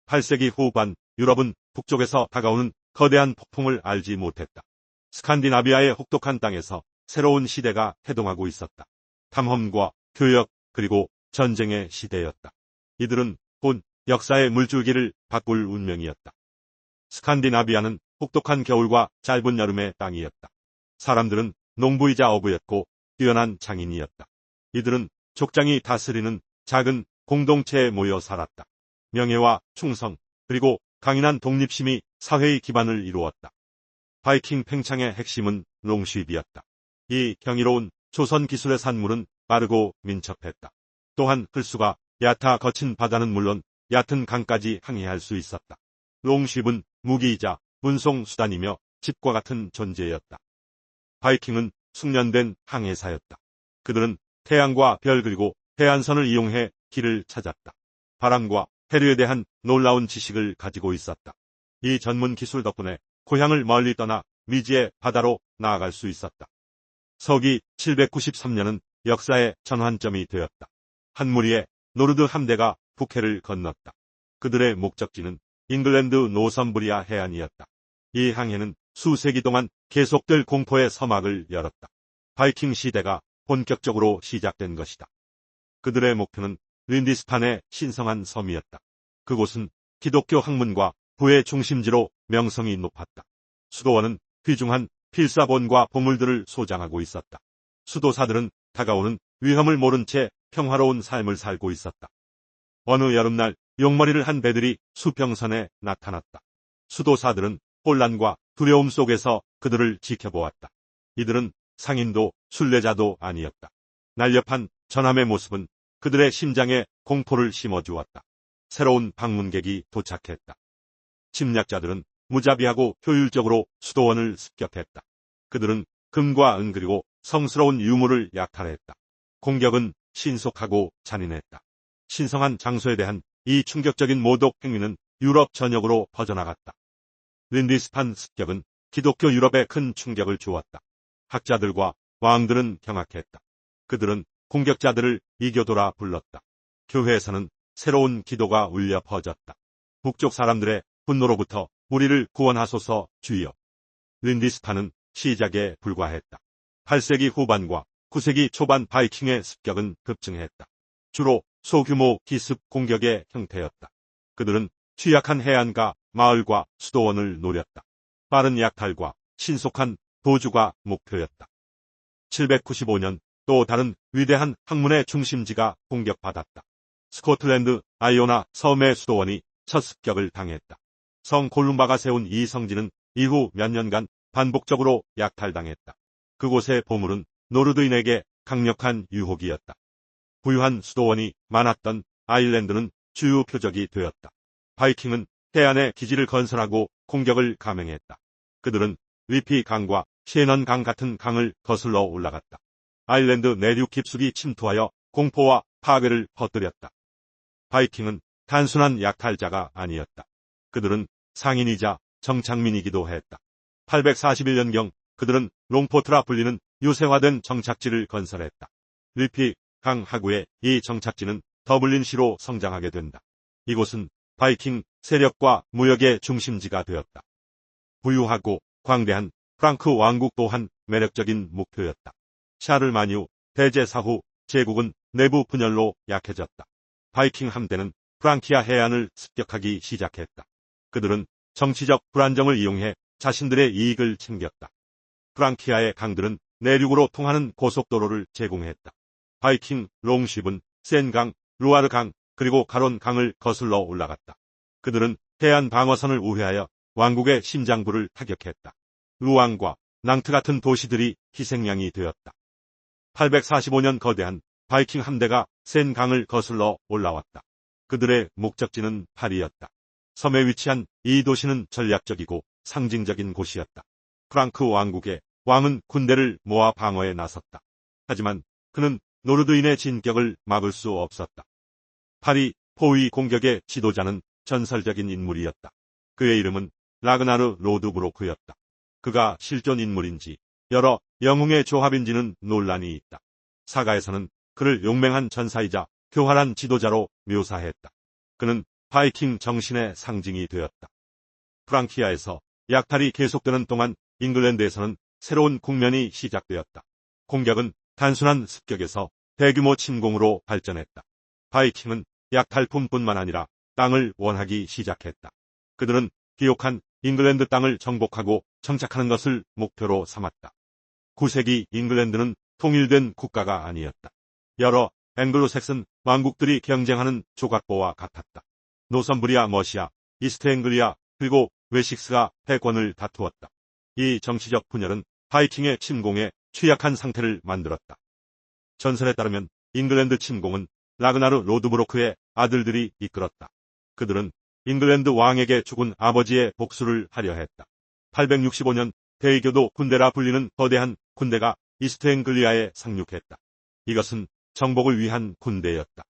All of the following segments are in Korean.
8세기 후반 유럽은 북쪽에서 다가오는 거대한 폭풍을 알지 못했다. 스칸디나비아의 혹독한 땅에서 새로운 시대가 해동하고 있었다. 탐험과 교역 그리고 전쟁의 시대였다. 이들은 곧 역사의 물줄기를 바꿀 운명이었다. 스칸디나비아는 혹독한 겨울과 짧은 여름의 땅이었다. 사람들은 농부이자 어부였고 뛰어난 장인이었다. 이들은 족장이 다스리는 작은 공동체에 모여 살았다. 명예와 충성 그리고 강인한 독립심이 사회의 기반을 이루었다. 바이킹 팽창의 핵심은 롱쉽이었다. 이 경이로운 조선 기술의 산물은 빠르고 민첩했다. 또한 흘수가 얕아 거친 바다는 물론 얕은 강까지 항해할 수 있었다. 롱쉽은 무기이자 운송 수단이며 집과 같은 존재였다. 바이킹은 숙련된 항해사였다. 그들은 태양과 별 그리고 해안선을 이용해 길을 찾았다. 바람과 해류에 대한 놀라운 지식을 가지고 있었다. 이 전문 기술 덕분에 고향을 멀리 떠나 미지의 바다로 나아갈 수 있었다. 서기 793년은 역사의 전환점이 되었다. 한 무리의 노르드 함대가 북해를 건넜다. 그들의 목적지는 잉글랜드 노선부리아 해안이었다. 이 항해는 수세기 동안 계속될 공포의 서막을 열었다. 바이킹 시대가 본격적으로 시작된 것이다. 그들의 목표는 린디스판의 신성한 섬이었다. 그곳은 기독교 학문과 부의 중심지로 명성이 높았다. 수도원은 귀중한 필사본과 보물들을 소장하고 있었다. 수도사들은 다가오는 위험을 모른 채 평화로운 삶을 살고 있었다. 어느 여름날 용머리를 한 배들이 수평선에 나타났다. 수도사들은 혼란과 두려움 속에서 그들을 지켜보았다. 이들은 상인도 순례자도 아니었다. 날렵한 전함의 모습은 그들의 심장에 공포를 심어주었다. 새로운 방문객이 도착했다. 침략자들은 무자비하고 효율적으로 수도원을 습격했다. 그들은 금과 은 그리고 성스러운 유물을 약탈했다. 공격은 신속하고 잔인했다. 신성한 장소에 대한 이 충격적인 모독 행위는 유럽 전역으로 퍼져나갔다. 린디스판 습격은 기독교 유럽에 큰 충격을 주었다. 학자들과 왕들은 경악했다. 그들은 공격자들을 이교도라 불렀다. 교회에서는 새로운 기도가 울려 퍼졌다. 북쪽 사람들의 분노로부터 우리를 구원하소서 주여. 린디스판은 시작에 불과했다. 8세기 후반과 9세기 초반 바이킹의 습격은 급증했다. 주로 소규모 기습 공격의 형태였다. 그들은 취약한 해안가, 마을과 수도원을 노렸다. 빠른 약탈과 신속한 도주가 목표였다. 795년 또 다른 위대한 학문의 중심지가 공격받았다. 스코틀랜드 아이오나 섬의 수도원이 첫 습격을 당했다. 성 콜룸바가 세운 이 성지는 이후 몇 년간 반복적으로 약탈당했다. 그곳의 보물은 노르드인에게 강력한 유혹이었다. 부유한 수도원이 많았던 아일랜드는 주요 표적이 되었다. 바이킹은 해안에 기지를 건설하고 공격을 감행했다. 그들은 위피 강과 시에넌 강 같은 강을 거슬러 올라갔다. 아일랜드 내륙 깊숙이 침투하여 공포와 파괴를 퍼뜨렸다. 바이킹은 단순한 약탈자가 아니었다. 그들은 상인이자 정착민이기도 했다. 841년경 그들은 롱포트라 불리는 유세화된 정착지를 건설했다. 위피 강 하구의 이 정착지는 더블린시로 성장하게 된다. 이곳은 바이킹 세력과 무역의 중심지가 되었다. 부유하고 광대한 프랑크 왕국 또한 매력적인 목표였다. 샤를마니우 대제사 후 제국은 내부 분열로 약해졌다. 바이킹 함대는 프랑키아 해안을 습격하기 시작했다. 그들은 정치적 불안정을 이용해 자신들의 이익을 챙겼다. 프랑키아의 강들은 내륙으로 통하는 고속도로를 제공했다. 바이킹 롱쉽은 센강, 루아르강, 그리고 가론 강을 거슬러 올라갔다. 그들은 해안 방어선을 우회하여 왕국의 심장부를 타격했다. 루앙과 낭트 같은 도시들이 희생양이 되었다. 845년 거대한 바이킹 함대가 센강을 거슬러 올라왔다. 그들의 목적지는 파리였다. 섬에 위치한 이 도시는 전략적이고 상징적인 곳이었다. 프랑크 왕국의 왕은 군대를 모아 방어에 나섰다. 하지만 그는 노르드인의 진격을 막을 수 없었다. 파리 포위 공격의 지도자는 전설적인 인물이었다. 그의 이름은 라그나르 로드브로크였다. 그가 실존 인물인지 여러 영웅의 조합인지는 논란이 있다. 사가에서는 그를 용맹한 전사이자 교활한 지도자로 묘사했다. 그는 바이킹 정신의 상징이 되었다. 프랑키아에서 약탈이 계속되는 동안 잉글랜드에서는 새로운 국면이 시작되었다. 공격은 단순한 습격에서 대규모 침공으로 발전했다. 바이킹은 약탈품뿐만 아니라 땅을 원하기 시작했다. 그들은 비옥한 잉글랜드 땅을 정복하고 정착하는 것을 목표로 삼았다. 9세기 잉글랜드는 통일된 국가가 아니었다. 여러 앵글로색슨 왕국들이 경쟁하는 조각보와 같았다. 노선부리아 머시아, 이스트앵글리아, 그리고 웨식스가 패권을 다투었다. 이 정치적 분열은 바이킹의 침공에 취약한 상태를 만들었다. 전설에 따르면 잉글랜드 침공은 라그나르 로드브로크의 아들들이 이끌었다. 그들은 잉글랜드 왕에게 죽은 아버지의 복수를 하려 했다. 865년 대이교도 군대라 불리는 거대한 군대가 이스트앵글리아에 상륙했다. 이것은 정복을 위한 군대였다.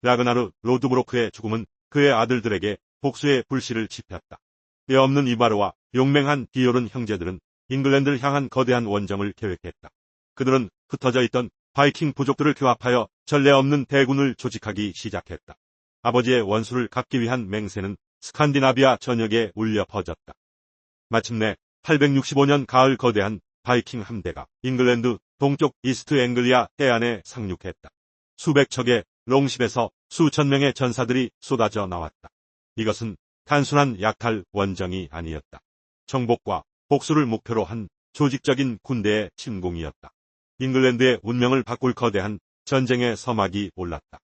라그나르 로드브로크의 죽음은 그의 아들들에게 복수의 불씨를 지폈다. 뼈 없는 이바르와 용맹한 비올은 형제들은 잉글랜드를 향한 거대한 원정을 계획했다. 그들은 흩어져 있던 바이킹 부족들을 규합하여 전례 없는 대군을 조직하기 시작했다. 아버지의 원수를 갚기 위한 맹세는 스칸디나비아 전역에 울려 퍼졌다. 마침내 865년 가을 거대한 바이킹 함대가 잉글랜드 동쪽 이스트 앵글리아 해안에 상륙했다. 수백 척의 롱십에서 수천 명의 전사들이 쏟아져 나왔다. 이것은 단순한 약탈 원정이 아니었다. 정복과 복수를 목표로 한 조직적인 군대의 침공이었다. 잉글랜드의 운명을 바꿀 거대한 전쟁의 서막이 올랐다.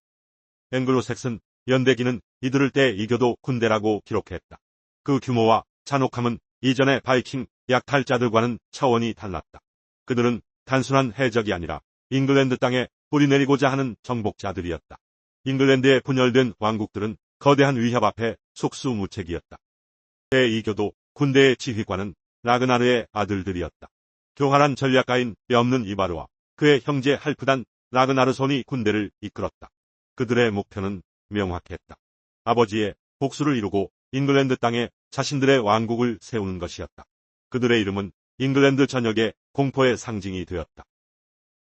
앵글로색슨 연대기는 이들을 때 이교도 군대라고 기록했다. 그 규모와 잔혹함은 이전의 바이킹 약탈자들과는 차원이 달랐다. 그들은 단순한 해적이 아니라 잉글랜드 땅에 뿌리내리고자 하는 정복자들이었다. 잉글랜드에 분열된 왕국들은 거대한 위협 앞에 속수무책이었다. 대이교도 군대의 지휘관은 라그나르의 아들들이었다. 교활한 전략가인 뼈없는 이바르와 그의 형제 할프단 라그나르손이 군대를 이끌었다. 그들의 목표는 명확했다. 아버지의 복수를 이루고 잉글랜드 땅에 자신들의 왕국을 세우는 것이었다. 그들의 이름은 잉글랜드 전역의 공포의 상징이 되었다.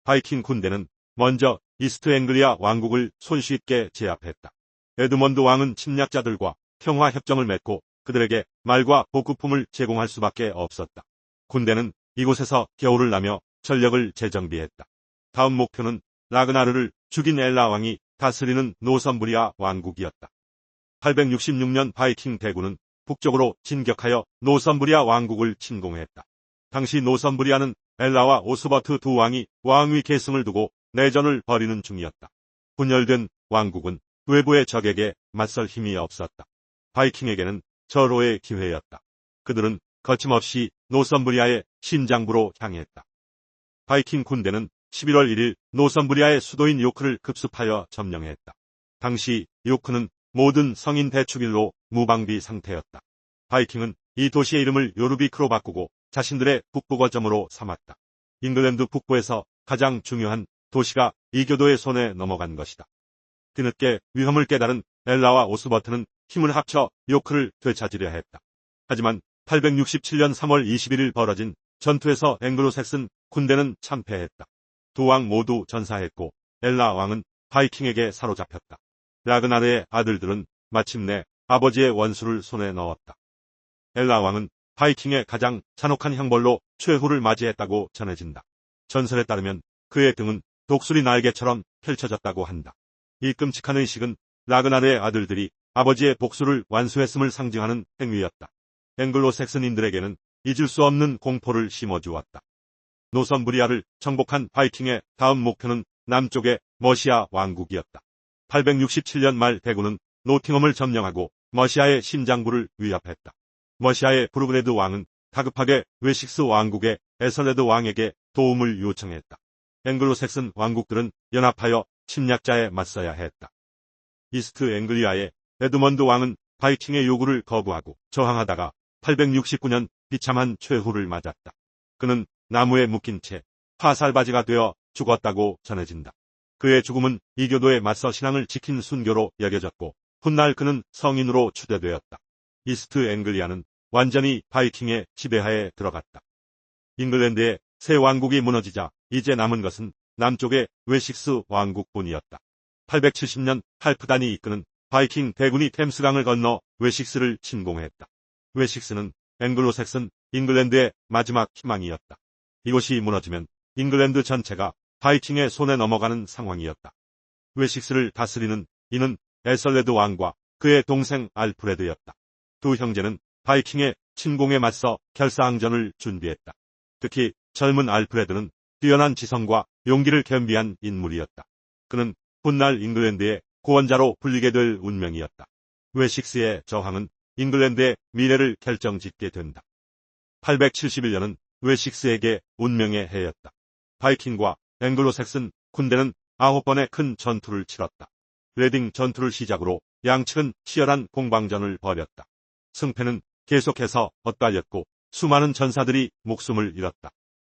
바이킹 군대는 먼저 이스트 앵글리아 왕국을 손쉽게 제압했다. 에드먼드 왕은 침략자들과 평화 협정을 맺고 그들에게 말과 보급품을 제공할 수밖에 없었다. 군대는 이곳에서 겨울을 나며 전력을 재정비했다. 다음 목표는 라그나르를 죽인 엘라 왕이 다스리는 노선부리아 왕국이었다. 866년 바이킹 대군은 북쪽으로 진격하여 노선부리아 왕국을 침공했다. 당시 노선부리아는 엘라와 오스버트 두 왕이 왕위 계승을 두고 내전을 벌이는 중이었다. 분열된 왕국은 외부의 적에게 맞설 힘이 없었다. 바이킹에게는 절호의 기회였다. 그들은 거침없이 노선부리아의 심장부로 향했다. 바이킹 군대는 11월 1일 노선부리아의 수도인 요크를 급습하여 점령했다. 당시 요크는 모든 성인 대축일로 무방비 상태였다. 바이킹은 이 도시의 이름을 요르비크로 바꾸고 자신들의 북부 거점으로 삼았다. 잉글랜드 북부에서 가장 중요한 도시가 이교도의 손에 넘어간 것이다. 뒤늦게 위험을 깨달은 엘라와 오스버트는 힘을 합쳐 요크를 되찾으려 했다. 하지만 867년 3월 21일 벌어진 전투에서 앵글로색슨 군대는 참패했다. 두 왕 모두 전사했고 엘라 왕은 바이킹에게 사로잡혔다. 라그나르의 아들들은 마침내 아버지의 원수를 손에 넣었다. 엘라 왕은 바이킹의 가장 잔혹한 형벌로 최후를 맞이했다고 전해진다. 전설에 따르면 그의 등은 독수리 날개처럼 펼쳐졌다고 한다. 이 끔찍한 의식은 라그나르의 아들들이 아버지의 복수를 완수했음을 상징하는 행위였다. 앵글로색슨인들에게는 잊을 수 없는 공포를 심어주었다. 노선부리아를 정복한 바이킹의 다음 목표는 남쪽의 머시아 왕국이었다. 867년 말 대군은 노팅엄을 점령하고 머시아의 심장부를 위협했다. 머시아의 브루그레드 왕은 다급하게 웨식스 왕국의 에설레드 왕에게 도움을 요청했다. 앵글로색슨 왕국들은 연합하여 침략자에 맞서야 했다. 이스트 앵글리아의 에드먼드 왕은 바이킹의 요구를 거부하고 저항하다가 869년 비참한 최후를 맞았다. 그는 나무에 묶인 채 화살바지가 되어 죽었다고 전해진다. 그의 죽음은 이교도에 맞서 신앙을 지킨 순교로 여겨졌고 훗날 그는 성인으로 추대되었다. 이스트 앵글리아는 완전히 바이킹의 지배하에 들어갔다. 잉글랜드의 새 왕국이 무너지자 이제 남은 것은 남쪽의 웨식스 왕국뿐이었다. 870년 할프단이 이끄는 바이킹 대군이 템스강을 건너 웨식스를 침공했다. 웨식스는 앵글로색슨 잉글랜드의 마지막 희망이었다. 이곳이 무너지면 잉글랜드 전체가 바이킹의 손에 넘어가는 상황이었다. 웨식스를 다스리는 이는 에설레드 왕과 그의 동생 알프레드였다. 두 형제는 바이킹의 침공에 맞서 결사항전을 준비했다. 특히 젊은 알프레드는 뛰어난 지성과 용기를 겸비한 인물이었다. 그는 훗날 잉글랜드의 구원자로 불리게 될 운명이었다. 웨식스의 저항은 잉글랜드의 미래를 결정짓게 된다. 871년은 웨식스에게 운명의 해였다. 바이킹과 앵글로색슨 군대는 9번의 큰 전투를 치렀다. 레딩 전투를 시작으로 양측은 치열한 공방전을 벌였다. 승패는 계속해서 엇갈렸고 수많은 전사들이 목숨을 잃었다.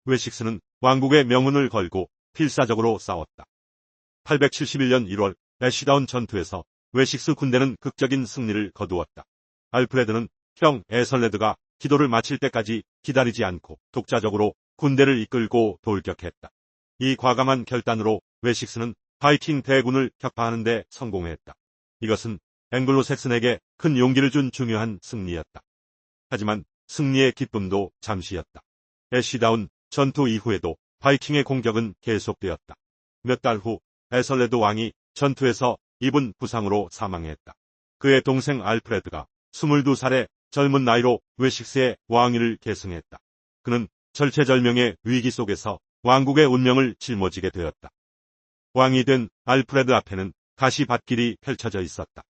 웨식스는 왕국의 명운을 걸고 필사적으로 싸웠다. 871년 1월 애쉬다운 전투에서 웨식스 군대는 극적인 승리를 거두었다. 알프레드는 형 에설레드가 기도를 마칠 때까지 기다리지 않고 독자적으로 군대를 이끌고 돌격했다. 이 과감한 결단으로 웨식스는 바이킹 대군을 격파하는 데 성공했다. 이것은 앵글로색슨에게 큰 용기를 준 중요한 승리였다. 하지만 승리의 기쁨도 잠시였다. 애쉬다운 전투 이후에도 바이킹의 공격은 계속되었다. 몇 달 후 에설레드 왕이 전투에서 입은 부상으로 사망했다. 그의 동생 알프레드가 22살의 젊은 나이로 웨식스의 왕위를 계승했다. 그는 절체절명의 위기 속에서 왕국의 운명을 짊어지게 되었다. 왕이 된 알프레드 앞에는 가시밭길이 펼쳐져 있었다.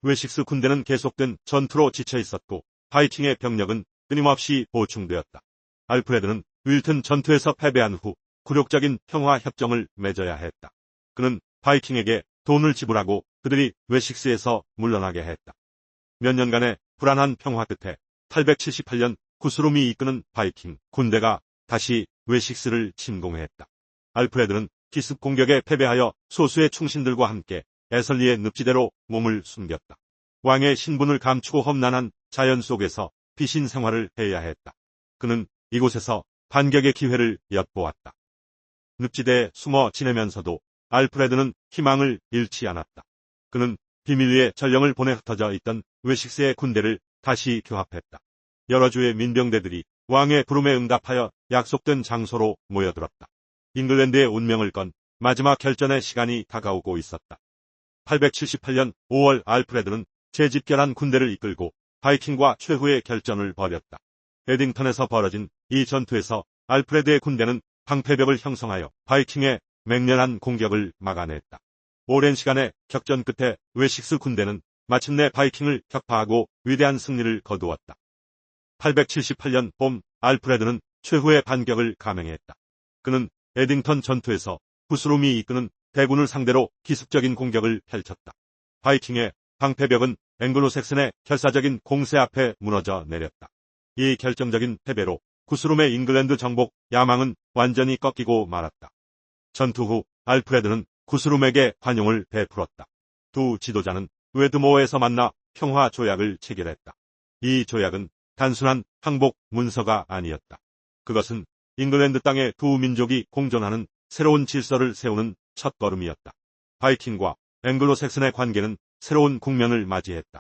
웨식스 군대는 계속된 전투로 지쳐 있었고 바이킹의 병력은 끊임없이 보충되었다. 알프레드는 윌튼 전투에서 패배한 후 굴욕적인 평화 협정을 맺어야 했다. 그는 바이킹에게 돈을 지불하고 그들이 웨식스에서 물러나게 했다. 몇 년간의 불안한 평화 끝에 878년 구스룸이 이끄는 바이킹 군대가 다시 웨식스를 침공했다. 알프레드는 기습 공격에 패배하여 소수의 충신들과 함께 에설리의 늪지대로 몸을 숨겼다. 왕의 신분을 감추고 험난한 자연 속에서 피신 생활을 해야 했다. 그는 이곳에서 반격의 기회를 엿보았다. 늪지대에 숨어 지내면서도 알프레드는 희망을 잃지 않았다. 그는 비밀리에 전령을 보내 흩어져 있던 웨식스의 군대를 다시 교합했다. 여러 주의 민병대들이 왕의 부름에 응답하여 약속된 장소로 모여들었다. 잉글랜드의 운명을 건 마지막 결전의 시간이 다가오고 있었다. 878년 5월 알프레드는 재집결한 군대를 이끌고 바이킹과 최후의 결전을 벌였다. 에딩턴에서 벌어진 이 전투에서 알프레드의 군대는 방패벽을 형성하여 바이킹의 맹렬한 공격을 막아냈다. 오랜 시간의 격전 끝에 웨식스 군대는 마침내 바이킹을 격파하고 위대한 승리를 거두었다. 878년 봄 알프레드는 최후의 반격을 감행했다. 그는 에딩턴 전투에서 구스룸이 이끄는 대군을 상대로 기습적인 공격을 펼쳤다. 바이킹의 방패벽은 앵글로색슨의 결사적인 공세 앞에 무너져 내렸다. 이 결정적인 패배로 구스룸의 잉글랜드 정복 야망은 완전히 꺾이고 말았다. 전투 후 알프레드는 구스룸에게 관용을 베풀었다. 두 지도자는 웨드모어에서 만나 평화 조약을 체결했다. 이 조약은 단순한 항복 문서가 아니었다. 그것은 잉글랜드 땅의 두 민족이 공존하는 새로운 질서를 세우는 첫걸음이었다. 바이킹과 앵글로색슨의 관계는 새로운 국면을 맞이했다.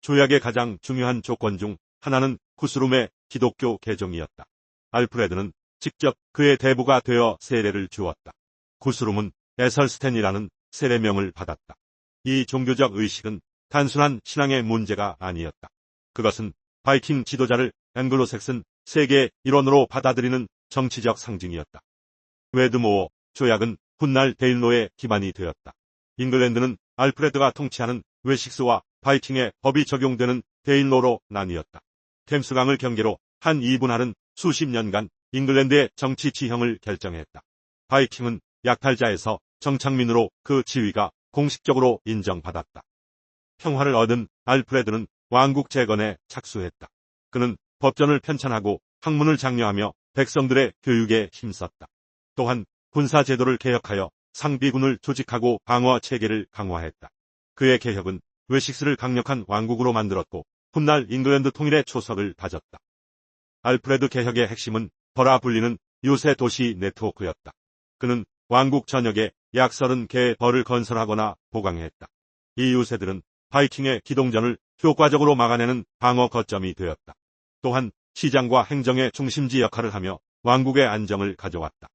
조약의 가장 중요한 조건 중 하나는 구스룸의 기독교 개종이었다. 알프레드는 직접 그의 대부가 되어 세례를 주었다. 구스룸은 에설스텐이라는 세례명을 받았다. 이 종교적 의식은 단순한 신앙의 문제가 아니었다. 그것은 바이킹 지도자를 앵글로색슨 세계의 일원으로 받아들이는 정치적 상징이었다. 웨드모어 조약은 훗날 데일로의 기반이 되었다. 잉글랜드는 알프레드가 통치하는 웨식스와 바이킹의 법이 적용되는 데일로로 나뉘었다. 템스강을 경계로 한 이분할은 수십 년간 잉글랜드의 정치 지형을 결정했다. 바이킹은 약탈자에서 정착민으로 그 지위가 공식적으로 인정받았다. 평화를 얻은 알프레드는 왕국 재건에 착수했다. 그는 법전을 편찬하고 학문을 장려하며 백성들의 교육에 힘썼다. 또한 군사제도를 개혁하여 상비군을 조직하고 방어 체계를 강화했다. 그의 개혁은 웨식스를 강력한 왕국으로 만들었고 훗날 잉글랜드 통일의 초석을 다졌다. 알프레드 개혁의 핵심은 버라 불리는 요새 도시 네트워크였다. 그는 왕국 전역에 약 30개의 벌을 건설하거나 보강했다. 이 요새들은 바이킹의 기동전을 효과적으로 막아내는 방어 거점이 되었다. 또한 시장과 행정의 중심지 역할을 하며 왕국의 안정을 가져왔다.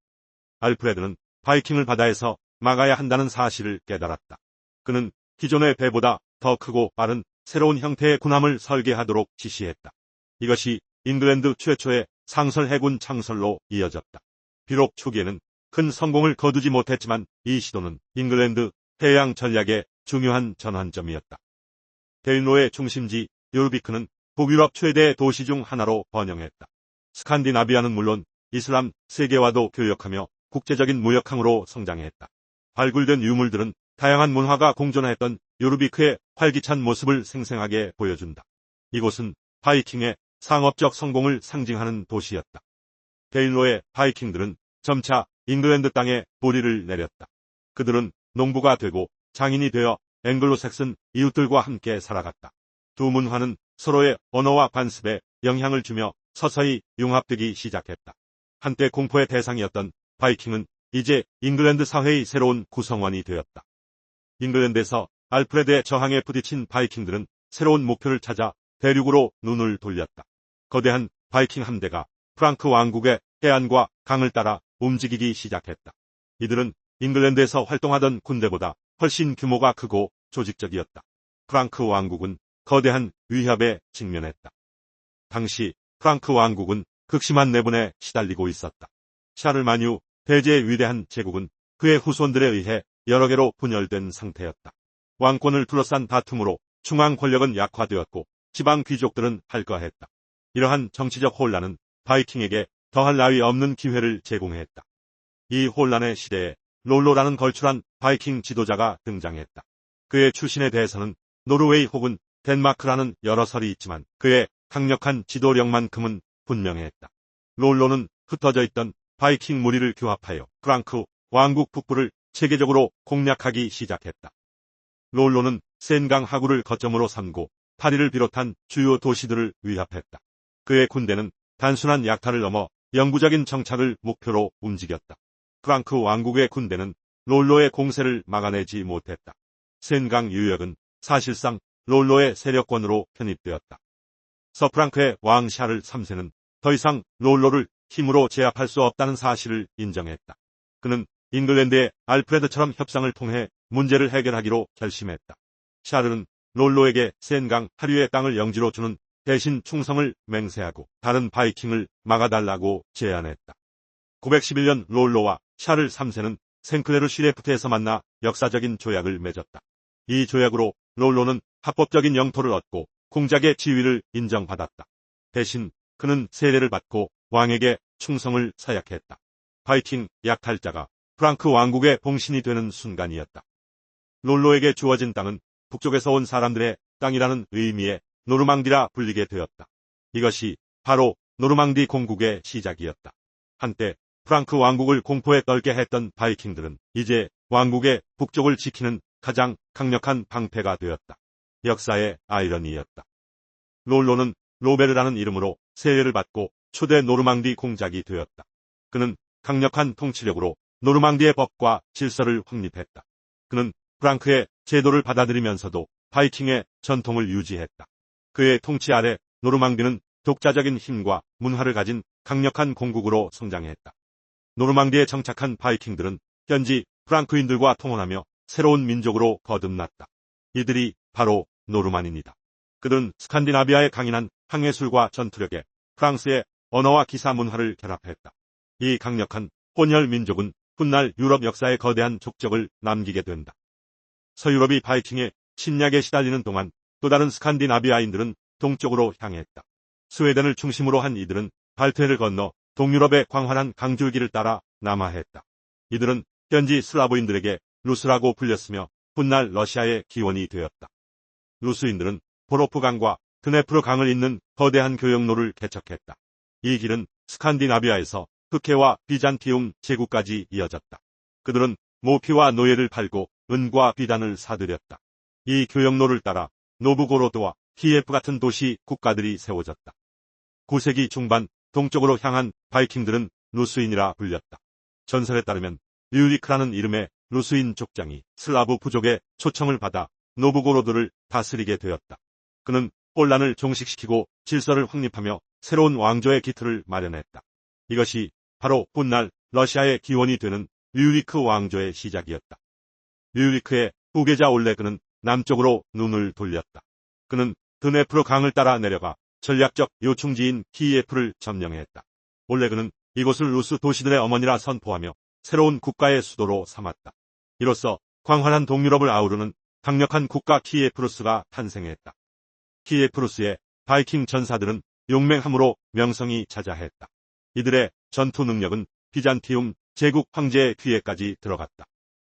알프레드는 바이킹을 바다에서 막아야 한다는 사실을 깨달았다. 그는 기존의 배보다 더 크고 빠른 새로운 형태의 군함을 설계하도록 지시했다. 이것이 잉글랜드 최초의 상설 해군 창설로 이어졌다. 비록 초기에는 큰 성공을 거두지 못했지만 이 시도는 잉글랜드 해양 전략의 중요한 전환점이었다. 데인로의 중심지 요르비크는 북유럽 최대 도시 중 하나로 번영했다. 스칸디나비아는 물론 이슬람 세계와도 교역하며 국제적인 무역항으로 성장했다. 발굴된 유물들은 다양한 문화가 공존했던 요르비크의 활기찬 모습을 생생하게 보여준다. 이곳은 바이킹의 상업적 성공을 상징하는 도시였다. 데인로의 바이킹들은 점차 잉글랜드 땅에 뿌리를 내렸다. 그들은 농부가 되고 장인이 되어 앵글로색슨 이웃들과 함께 살아갔다. 두 문화는 서로의 언어와 관습에 영향을 주며 서서히 융합되기 시작했다. 한때 공포의 대상이었던 바이킹은 이제 잉글랜드 사회의 새로운 구성원이 되었다. 잉글랜드에서 알프레드의 저항에 부딪힌 바이킹들은 새로운 목표를 찾아 대륙으로 눈을 돌렸다. 거대한 바이킹 함대가 프랑크 왕국의 해안과 강을 따라 움직이기 시작했다. 이들은 잉글랜드에서 활동하던 군대보다 훨씬 규모가 크고 조직적이었다. 프랑크 왕국은 거대한 위협에 직면했다. 당시 프랑크 왕국은 극심한 내분에 시달리고 있었다. 샤를마뉴 대제의 위대한 제국은 그의 후손들에 의해 여러 개로 분열된 상태였다. 왕권을 둘러싼 다툼으로 중앙 권력은 약화되었고 지방 귀족들은 할거했다. 이러한 정치적 혼란은 바이킹에게 더할 나위 없는 기회를 제공했다. 이 혼란의 시대에 롤로라는 걸출한 바이킹 지도자가 등장했다. 그의 출신에 대해서는 노르웨이 혹은 덴마크라는 여러 설이 있지만 그의 강력한 지도력만큼은 분명했다. 롤로는 흩어져 있던 바이킹 무리를 규합하여 프랑크 왕국 북부를 체계적으로 공략하기 시작했다. 롤로는 센강 하구를 거점으로 삼고 파리를 비롯한 주요 도시들을 위협했다. 그의 군대는 단순한 약탈을 넘어 영구적인 정착을 목표로 움직였다. 프랑크 왕국의 군대는 롤로의 공세를 막아내지 못했다. 센강 유역은 사실상 롤로의 세력권으로 편입되었다. 서프랑크의 왕 샤를 3세는 더 이상 롤로를 힘으로 제압할 수 없다는 사실을 인정했다. 그는 잉글랜드의 알프레드처럼 협상을 통해 문제를 해결하기로 결심했다. 샤르는 롤로에게 센강 하류의 땅을 영지로 주는 대신 충성을 맹세하고 다른 바이킹을 막아달라고 제안했다. 911년 롤로와 샤를 3세는 생클레르 슈레프트에서 만나 역사적인 조약을 맺었다. 이 조약으로 롤로는 합법적인 영토를 얻고 공작의 지위를 인정받았다. 대신 그는 세례를 받고 왕에게 충성을 서약했다. 바이킹 약탈자가 프랑크 왕국의 봉신이 되는 순간이었다. 롤로에게 주어진 땅은 북쪽에서 온 사람들의 땅이라는 의미의 노르망디라 불리게 되었다. 이것이 바로 노르망디 공국의 시작이었다. 한때 프랑크 왕국을 공포에 떨게 했던 바이킹들은 이제 왕국의 북쪽을 지키는 가장 강력한 방패가 되었다. 역사의 아이러니였다. 롤로는 로베르라는 이름으로 세례를 받고 초대 노르망디 공작이 되었다. 그는 강력한 통치력으로 노르망디의 법과 질서를 확립했다. 그는 프랑크의 제도를 받아들이면서도 바이킹의 전통을 유지했다. 그의 통치 아래 노르망디는 독자적인 힘과 문화를 가진 강력한 공국으로 성장했다. 노르망디에 정착한 바이킹들은 현지 프랑크인들과 통혼하며 새로운 민족으로 거듭났다. 이들이 바로 노르만입니다. 그들은 스칸디나비아의 강인한 항해술과 전투력에 프랑스의 언어와 기사 문화를 결합했다. 이 강력한 혼혈 민족은 훗날 유럽 역사에 거대한 족적을 남기게 된다. 서유럽이 바이킹의 침략에 시달리는 동안 또 다른 스칸디나비아인들은 동쪽으로 향했다. 스웨덴을 중심으로 한 이들은 발트해를 건너 동유럽의 광활한 강줄기를 따라 남하했다. 이들은 현지 슬라브인들에게 루스라고 불렸으며 훗날 러시아의 기원이 되었다. 루스인들은 보로프 강과 드네프르 강을 잇는 거대한 교역로를 개척했다. 이 길은 스칸디나비아에서 흑해와 비잔티움 제국까지 이어졌다. 그들은 모피와 노예를 팔고 은과 비단을 사들였다. 이 교역로를 따라 노브고로드와 키예프 같은 도시 국가들이 세워졌다. 9세기 중반 동쪽으로 향한 바이킹들은 루스인이라 불렸다. 전설에 따르면 류리크라는 이름의 루스인 족장이 슬라브 부족의 초청을 받아 노브고로드를 다스리게 되었다. 그는 혼란을 종식시키고 질서를 확립하며 새로운 왕조의 기틀을 마련했다. 이것이 바로 훗날 러시아의 기원이 되는 류리크 왕조의 시작이었다. 류리크의 후계자 올레그는 남쪽으로 눈을 돌렸다. 그는 드네프르 강을 따라 내려가 전략적 요충지인 키예프를 점령했다. 올레그는 이곳을 루스 도시들의 어머니라 선포하며 새로운 국가의 수도로 삼았다. 이로써 광활한 동유럽을 아우르는 강력한 국가 키예프루스가 탄생했다. 키예프루스의 바이킹 전사들은 용맹함으로 명성이 자자했다. 이들의 전투 능력은 비잔티움 제국 황제의 귀에까지 들어갔다.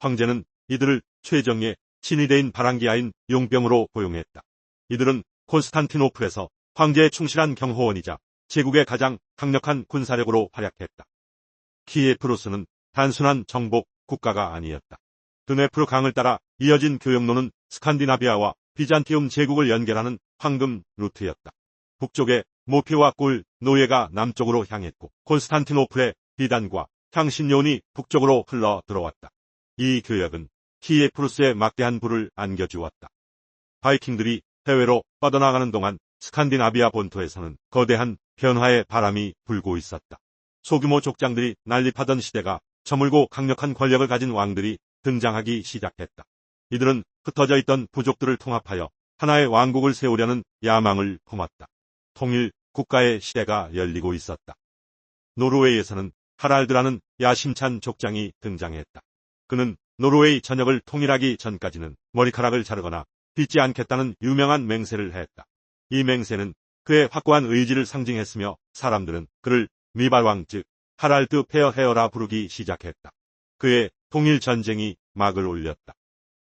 황제는 이들을 최정예 친위대인 바랑기아인 용병으로 고용했다. 이들은 콘스탄티노플에서 황제에 충실한 경호원이자 제국의 가장 강력한 군사력으로 활약했다. 키예프루스는 단순한 정복 국가가 아니었다. 드네프르 강을 따라 이어진 교역로는 스칸디나비아와 비잔티움 제국을 연결하는 황금 루트였다. 북쪽의 모피와 꿀, 노예가 남쪽으로 향했고 콘스탄티노플의 비단과 향신료온이 북쪽으로 흘러 들어왔다. 이 교역은 키예프루스에 막대한 불을 안겨주었다. 바이킹들이 해외로 뻗어나가는 동안 스칸디나비아 본토에서는 거대한 변화의 바람이 불고 있었다. 소규모 족장들이 난립하던 시대가 저물고 강력한 권력을 가진 왕들이 등장하기 시작했다. 이들은 흩어져 있던 부족들을 통합하여 하나의 왕국을 세우려는 야망을 품었다. 통일 국가의 시대가 열리고 있었다. 노르웨이에서는 하랄드라는 야심찬 족장이 등장했다. 그는 노르웨이 전역을 통일하기 전까지는 머리카락을 자르거나 빚지 않겠다는 유명한 맹세를 했다. 이 맹세는 그의 확고한 의지를 상징했으며 사람들은 그를 미발왕 즉 하랄드 페어헤어라 부르기 시작했다. 그의 통일 전쟁이 막을 올렸다.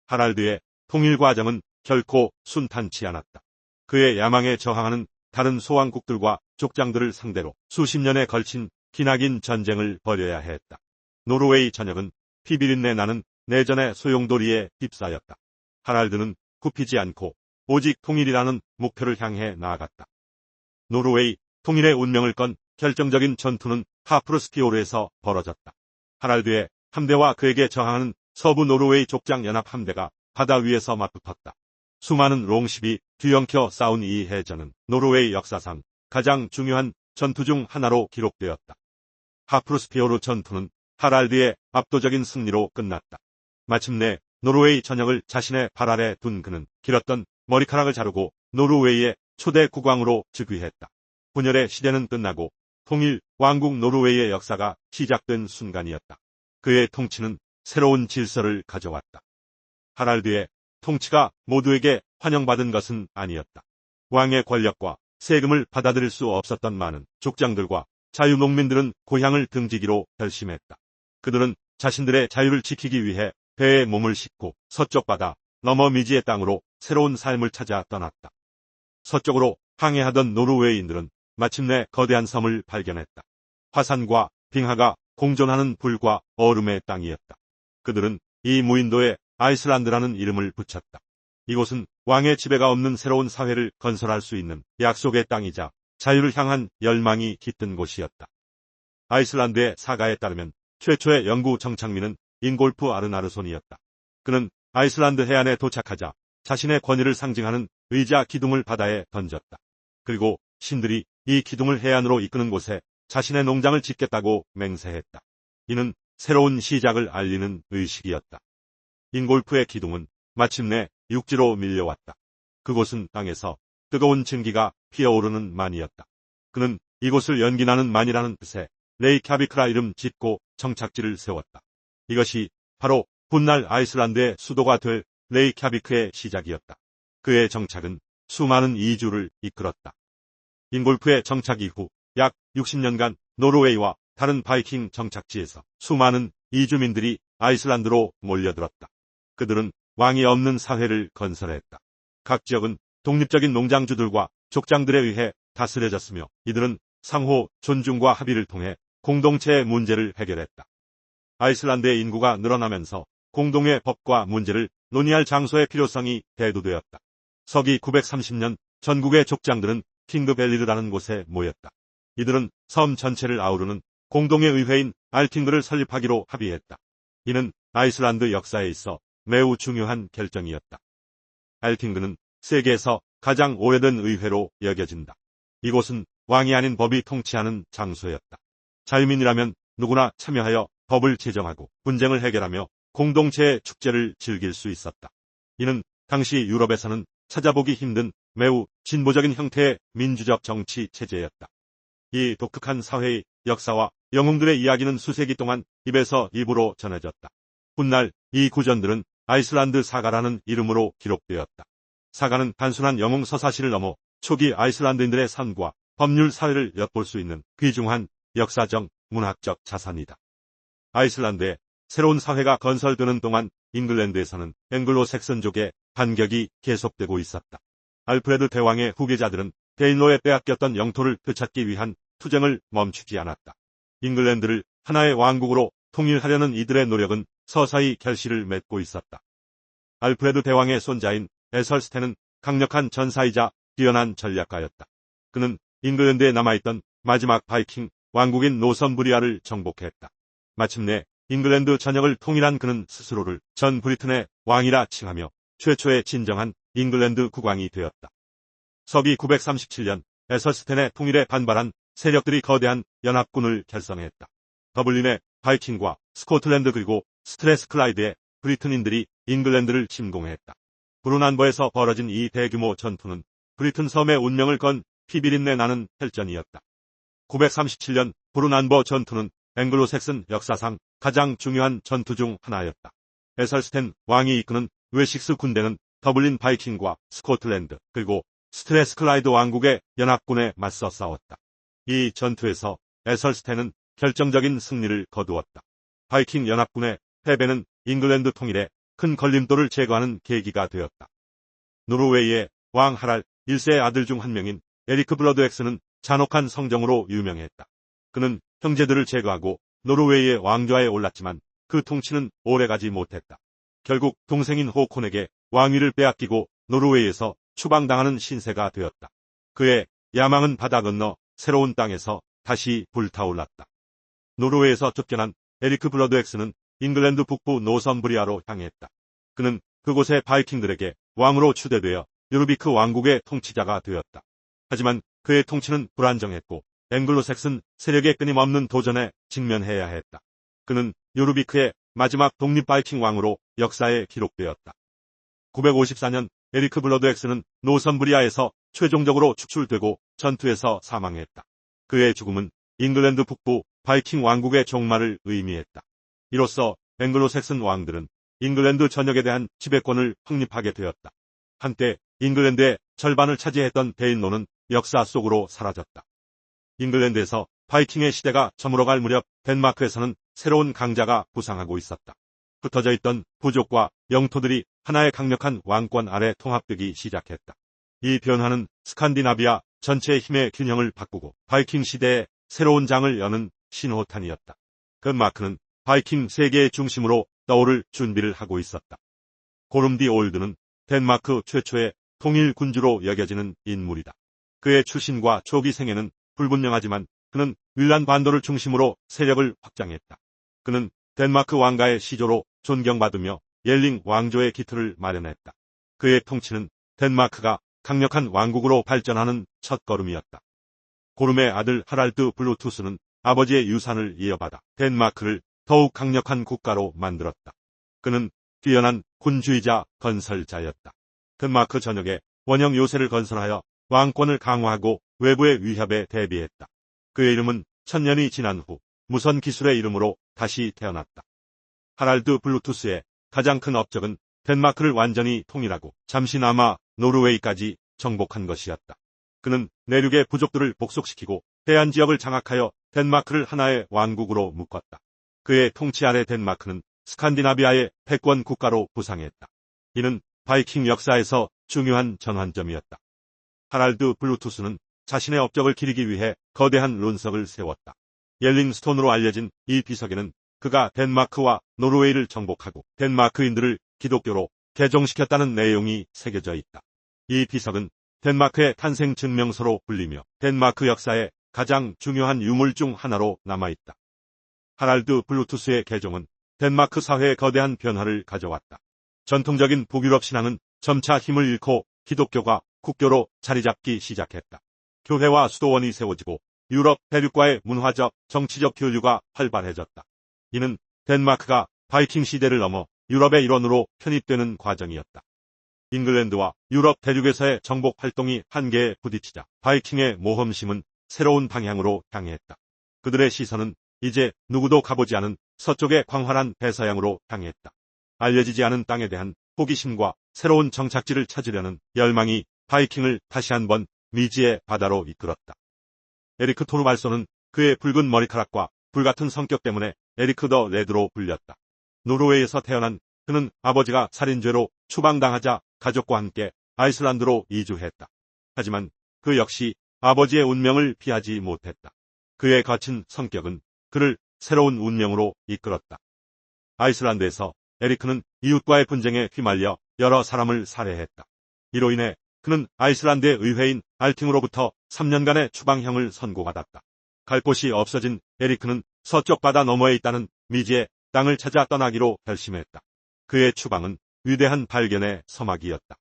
하랄드의 통일 과정은 결코 순탄치 않았다. 그의 야망에 저항하는 다른 소왕국들과 족장들을 상대로 수십 년에 걸친 기나긴 전쟁을 벌여야 했다. 노르웨이 전역은 피비린내 나는 내전의 소용돌이에 휩싸였다. 하랄드는 굽히지 않고 오직 통일이라는 목표를 향해 나아갔다. 노르웨이 통일의 운명을 건 결정적인 전투는 하프르스피오르에서 벌어졌다. 하랄드의 함대와 그에게 저항하는 서부 노르웨이 족장 연합 함대가 바다 위에서 맞붙었다. 수많은 롱십이 뒤엉켜 싸운 이 해전은 노르웨이 역사상 가장 중요한 전투 중 하나로 기록되었다. 하프르스피오르 전투는 하랄드의 압도적인 승리로 끝났다. 마침내 노르웨이 전역을 자신의 발 아래 둔 그는 길었던 머리카락을 자르고 노르웨이의 초대 국왕으로 즉위했다. 분열의 시대는 끝나고 통일 왕국 노르웨이의 역사가 시작된 순간이었다. 그의 통치는 새로운 질서를 가져왔다. 하랄드의 통치가 모두에게 환영받은 것은 아니었다. 왕의 권력과 세금을 받아들일 수 없었던 많은 족장들과 자유농민들은 고향을 등지기로 결심했다. 그들은 자신들의 자유를 지키기 위해 배에 몸을 싣고 서쪽 바다 너머 미지의 땅으로 새로운 삶을 찾아 떠났다. 서쪽으로 항해하던 노르웨이인들은 마침내 거대한 섬을 발견했다. 화산과 빙하가 공존하는 불과 얼음의 땅이었다. 그들은 이 무인도에 아이슬란드라는 이름을 붙였다. 이곳은 왕의 지배가 없는 새로운 사회를 건설할 수 있는 약속의 땅이자 자유를 향한 열망이 깃든 곳이었다. 아이슬란드의 사가에 따르면 최초의 영구 정착민은 잉골프 아르나르손이었다. 그는 아이슬란드 해안에 도착하자 자신의 권위를 상징하는 의자 기둥을 바다에 던졌다. 그리고 신들이 이 기둥을 해안으로 이끄는 곳에 자신의 농장을 짓겠다고 맹세했다. 이는 새로운 시작을 알리는 의식이었다. 잉골프의 기둥은 마침내 육지로 밀려왔다. 그곳은 땅에서 뜨거운 증기가 피어오르는 만이었다. 그는 이곳을 연기나는 만이라는 뜻의 레이캬비크라 이름 짓고 정착지를 세웠다. 이것이 바로 훗날 아이슬란드의 수도가 될 레이캬비크의 시작이었다. 그의 정착은 수많은 이주를 이끌었다. 잉골프의 정착 이후 약 60년간 노르웨이와 다른 바이킹 정착지에서 수많은 이주민들이 아이슬란드로 몰려들었다. 그들은 왕이 없는 사회를 건설했다. 각 지역은 독립적인 농장주들과 족장들에 의해 다스려졌으며 이들은 상호 존중과 합의를 통해 공동체의 문제를 해결했다. 아이슬란드의 인구가 늘어나면서 공동의 법과 문제를 논의할 장소의 필요성이 대두되었다. 서기 930년 전국의 족장들은 킹드벨리르라는 곳에 모였다. 이들은 섬 전체를 아우르는 공동의 의회인 알팅그를 설립하기로 합의했다. 이는 아이슬란드 역사에 있어 매우 중요한 결정이었다. 알팅그는 세계에서 가장 오래된 의회로 여겨진다. 이곳은 왕이 아닌 법이 통치하는 장소였다. 자유민이라면 누구나 참여하여 법을 제정하고 분쟁을 해결하며 공동체의 축제를 즐길 수 있었다. 이는 당시 유럽에서는 찾아보기 힘든 매우 진보적인 형태의 민주적 정치 체제였다. 이 독특한 사회의 역사와 영웅들의 이야기는 수세기 동안 입에서 입으로 전해졌다. 훗날 이 구전들은 아이슬란드 사가라는 이름으로 기록되었다. 사가는 단순한 영웅 서사시를 넘어 초기 아이슬란드인들의 삶과 법률 사회를 엿볼 수 있는 귀중한 역사적, 문학적 자산이다. 아이슬란드에 새로운 사회가 건설되는 동안 잉글랜드에서는 앵글로색슨족의 반격이 계속되고 있었다. 알프레드 대왕의 후계자들은 데인로에 빼앗겼던 영토를 되찾기 위한 투쟁을 멈추지 않았다. 잉글랜드를 하나의 왕국으로 통일하려는 이들의 노력은 서서히 결실을 맺고 있었다. 알프레드 대왕의 손자인 에설스텐은 강력한 전사이자 뛰어난 전략가였다. 그는 잉글랜드에 남아있던 마지막 바이킹 왕국인 노선부리아를 정복했다. 마침내 잉글랜드 전역을 통일한 그는 스스로를 전 브리튼의 왕이라 칭하며 최초의 진정한 잉글랜드 국왕이 되었다. 서기 937년 에설스텐의 통일에 반발한 세력들이 거대한 연합군을 결성했다. 더블린의 바이킹과 스코틀랜드 그리고 스트레스클라이드의 브리튼인들이 잉글랜드를 침공했다. 브룬안버에서 벌어진 이 대규모 전투는 브리튼 섬의 운명을 건 피비린내 나는 혈전이었다. 937년 브룬안버 전투는 앵글로색슨 역사상 가장 중요한 전투 중 하나였다. 에설스텐 왕이 이끄는 웨식스 군대는 더블린 바이킹과 스코틀랜드 그리고 스트레스클라이드 왕국의 연합군에 맞서 싸웠다. 이 전투에서 에설스텐은 결정적인 승리를 거두었다. 바이킹 연합군의 패배는 잉글랜드 통일에 큰 걸림돌을 제거하는 계기가 되었다. 노르웨이의 왕 하랄 1세의 아들 중 한 명인 에리크 블러드엑스는 잔혹한 성정으로 유명했다. 그는 형제들을 제거하고 노르웨이의 왕좌에 올랐지만 그 통치는 오래가지 못했다. 결국 동생인 호콘에게 왕위를 빼앗기고 노르웨이에서 추방당하는 신세가 되었다. 그의 야망은 바다 건너 새로운 땅에서 다시 불타올랐다. 노르웨이에서 쫓겨난 에리크 블러드엑스는 잉글랜드 북부 노선부리아로 향했다. 그는 그곳의 바이킹들에게 왕으로 추대되어 유르비크 왕국의 통치자가 되었다. 하지만 그의 통치는 불안정했고 앵글로색슨 세력의 끊임없는 도전에 직면해야 했다. 그는 유르비크의 마지막 독립 바이킹 왕으로 역사에 기록되었다. 954년 에리크 블러드엑스는 노선부리아에서 최종적으로 축출되고 전투에서 사망했다. 그의 죽음은 잉글랜드 북부 바이킹 왕국의 종말을 의미했다. 이로써 앵글로색슨 왕들은 잉글랜드 전역에 대한 지배권을 확립하게 되었다. 한때 잉글랜드의 절반을 차지했던 데인로는 역사 속으로 사라졌다. 잉글랜드에서 바이킹의 시대가 저물어갈 무렵 덴마크에서는 새로운 강자가 부상하고 있었다. 흩어져 있던 부족과 영토들이 하나의 강력한 왕권 아래 통합되기 시작했다. 이 변화는 스칸디나비아 전체의 힘의 균형을 바꾸고 바이킹 시대의 새로운 장을 여는 신호탄이었다. 덴마크는 바이킹 세계의 중심으로 떠오를 준비를 하고 있었다. 고름디 올드는 덴마크 최초의 통일 군주로 여겨지는 인물이다. 그의 출신과 초기 생애는 불분명하지만 그는 윌란 반도를 중심으로 세력을 확장했다. 그는 덴마크 왕가의 시조로 존경받으며 옐링 왕조의 기틀을 마련했다. 그의 통치는 덴마크가 강력한 왕국으로 발전하는 첫걸음이었다. 고름의 아들 하랄드 블루투스는 아버지의 유산을 이어받아 덴마크를 더욱 강력한 국가로 만들었다. 그는 뛰어난 군주이자 건설자였다. 덴마크 전역에 원형 요새를 건설하여 왕권을 강화하고 외부의 위협에 대비했다. 그의 이름은 천년이 지난 후 무선 기술의 이름으로 다시 태어났다. 하랄드 블루투스의 가장 큰 업적은 덴마크를 완전히 통일하고 잠시나마 노르웨이까지 정복한 것이었다. 그는 내륙의 부족들을 복속시키고 해안 지역을 장악하여 덴마크를 하나의 왕국으로 묶었다. 그의 통치 아래 덴마크는 스칸디나비아의 패권 국가로 부상했다. 이는 바이킹 역사에서 중요한 전환점이었다. 하랄드 블루투스는 자신의 업적을 기리기 위해 거대한 룬석을 세웠다. 옐링스톤으로 알려진 이 비석에는 그가 덴마크와 노르웨이를 정복하고 덴마크인들을 기독교로 개종시켰다는 내용이 새겨져 있다. 이 비석은 덴마크의 탄생 증명서로 불리며 덴마크 역사의 가장 중요한 유물 중 하나로 남아있다. 하랄드 블루투스의 개종은 덴마크 사회에 거대한 변화를 가져왔다. 전통적인 북유럽 신앙은 점차 힘을 잃고 기독교가 국교로 자리잡기 시작했다. 교회와 수도원이 세워지고 유럽 대륙과의 문화적, 정치적 교류가 활발해졌다. 이는 덴마크가 바이킹 시대를 넘어 유럽의 일원으로 편입되는 과정이었다. 잉글랜드와 유럽 대륙에서의 정복 활동이 한계에 부딪히자 바이킹의 모험심은 새로운 방향으로 향했다. 그들의 시선은 이제 누구도 가보지 않은 서쪽의 광활한 대서양으로 향했다. 알려지지 않은 땅에 대한 호기심과 새로운 정착지를 찾으려는 열망이 바이킹을 다시 한번 미지의 바다로 이끌었다. 에리크 토르발손은 그의 붉은 머리카락과 불같은 성격 때문에 에리크 더 레드로 불렸다. 노르웨이에서 태어난 그는 아버지가 살인죄로 추방당하자 가족과 함께 아이슬란드로 이주했다. 하지만 그 역시 아버지의 운명을 피하지 못했다. 그의 거친 성격은 그를 새로운 운명으로 이끌었다. 아이슬란드에서 에리크는 이웃과의 분쟁에 휘말려 여러 사람을 살해했다. 이로 인해 그는 아이슬란드의 의회인 알팅으로부터 3년간의 추방형을 선고받았다. 갈 곳이 없어진 에리크는 서쪽 바다 너머에 있다는 미지의 땅을 찾아 떠나기로 결심했다. 그의 추방은 위대한 발견의 서막이었다.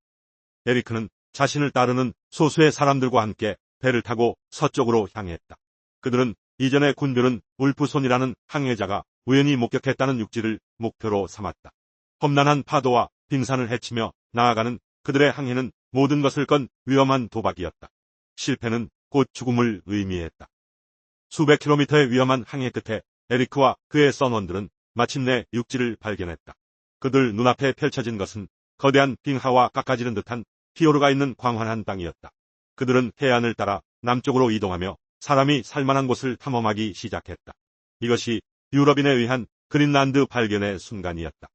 에리크는 자신을 따르는 소수의 사람들과 함께 배를 타고 서쪽으로 향했다. 그들은 이전의 군별은 울프손이라는 항해자가 우연히 목격했다는 육지를 목표로 삼았다. 험난한 파도와 빙산을 헤치며 나아가는 그들의 항해는 모든 것을 건 위험한 도박이었다. 실패는 곧 죽음을 의미했다. 수백 킬로미터의 위험한 항해 끝에 에리크와 그의 선원들은 마침내 육지를 발견했다. 그들 눈앞에 펼쳐진 것은 거대한 빙하와 깎아지른 듯한 피오르가 있는 광활한 땅이었다. 그들은 해안을 따라 남쪽으로 이동하며 사람이 살만한 곳을 탐험하기 시작했다. 이것이 유럽인에 의한 그린란드 발견의 순간이었다.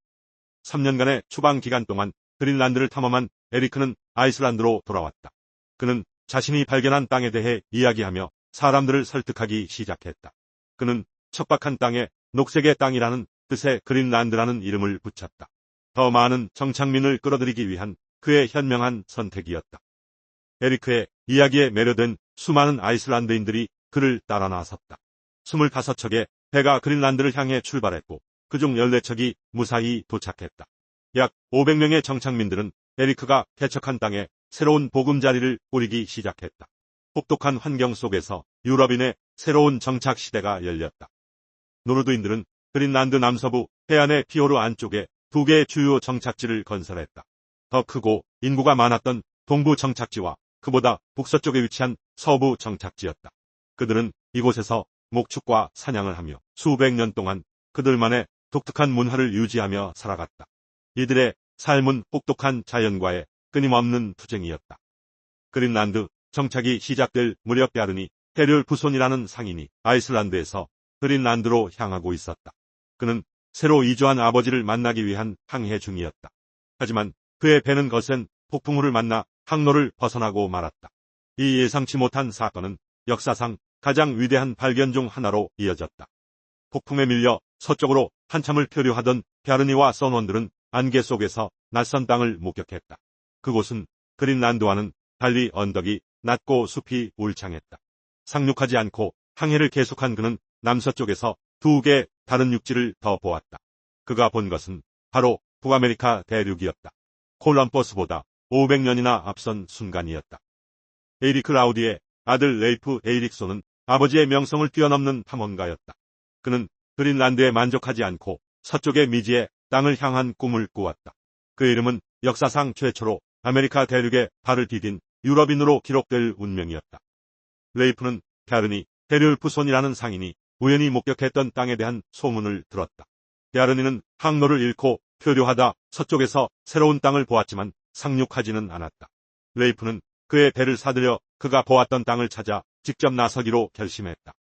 3년간의 추방 기간 동안 그린란드를 탐험한 에리크는 아이슬란드로 돌아왔다. 그는 자신이 발견한 땅에 대해 이야기하며 사람들을 설득하기 시작했다. 그는 척박한 땅에 녹색의 땅이라는 뜻의 그린란드라는 이름을 붙였다. 더 많은 정착민을 끌어들이기 위한 그의 현명한 선택이었다. 에리크의 이야기에 매료된 수많은 아이슬란드인들이 그를 따라 나섰다. 25척의 배가 그린란드를 향해 출발했고 그중 14척이 무사히 도착했다. 약 500명의 정착민들은 에리크가 개척한 땅에 새로운 보금자리를 꾸리기 시작했다. 혹독한 환경 속에서 유럽인의 새로운 정착 시대가 열렸다. 노르드인들은 그린란드 남서부 해안의 피오르 안쪽에 2개의 주요 정착지를 건설했다. 더 크고 인구가 많았던 동부 정착지와 그보다 북서쪽에 위치한 서부 정착지였다. 그들은 이곳에서 목축과 사냥을 하며 수백 년 동안 그들만의 독특한 문화를 유지하며 살아갔다. 이들의 삶은 혹독한 자연과의 끊임없는 투쟁이었다. 그린란드 정착이 시작될 무렵 갸르니 헤듈프손이라는 상인이 아이슬란드에서 그린란드로 향하고 있었다. 그는 새로 이주한 아버지를 만나기 위한 항해 중이었다. 하지만 그의 배는 거센 폭풍우를 만나 항로를 벗어나고 말았다. 이 예상치 못한 사건은 역사상 가장 위대한 발견 중 하나로 이어졌다. 폭풍에 밀려 서쪽으로 한참을 표류하던 갸르니와 선원들은 안개 속에서 낯선 땅을 목격했다. 그곳은 그린란드와는 달리 언덕이 낮고 숲이 울창했다. 상륙하지 않고 항해를 계속한 그는 남서쪽에서 2개 다른 육지를 더 보았다. 그가 본 것은 바로 북아메리카 대륙이었다. 콜럼버스보다 500년이나 앞선 순간이었다. 에이리크 라우디의 아들 레이프 에이릭손은 아버지의 명성을 뛰어넘는 탐험가였다. 그는 그린란드에 만족하지 않고 서쪽의 미지의 땅을 향한 꿈을 꾸었다. 그 이름은 역사상 최초로 아메리카 대륙에 발을 디딘 유럽인으로 기록될 운명이었다. 레이프는 갸르니 헤듈프손이라는 상인이 우연히 목격했던 땅에 대한 소문을 들었다. 갸르니는 항로를 잃고 표류하다 서쪽에서 새로운 땅을 보았지만 상륙하지는 않았다. 레이프는 그의 배를 사들여 그가 보았던 땅을 찾아 직접 나서기로 결심했다.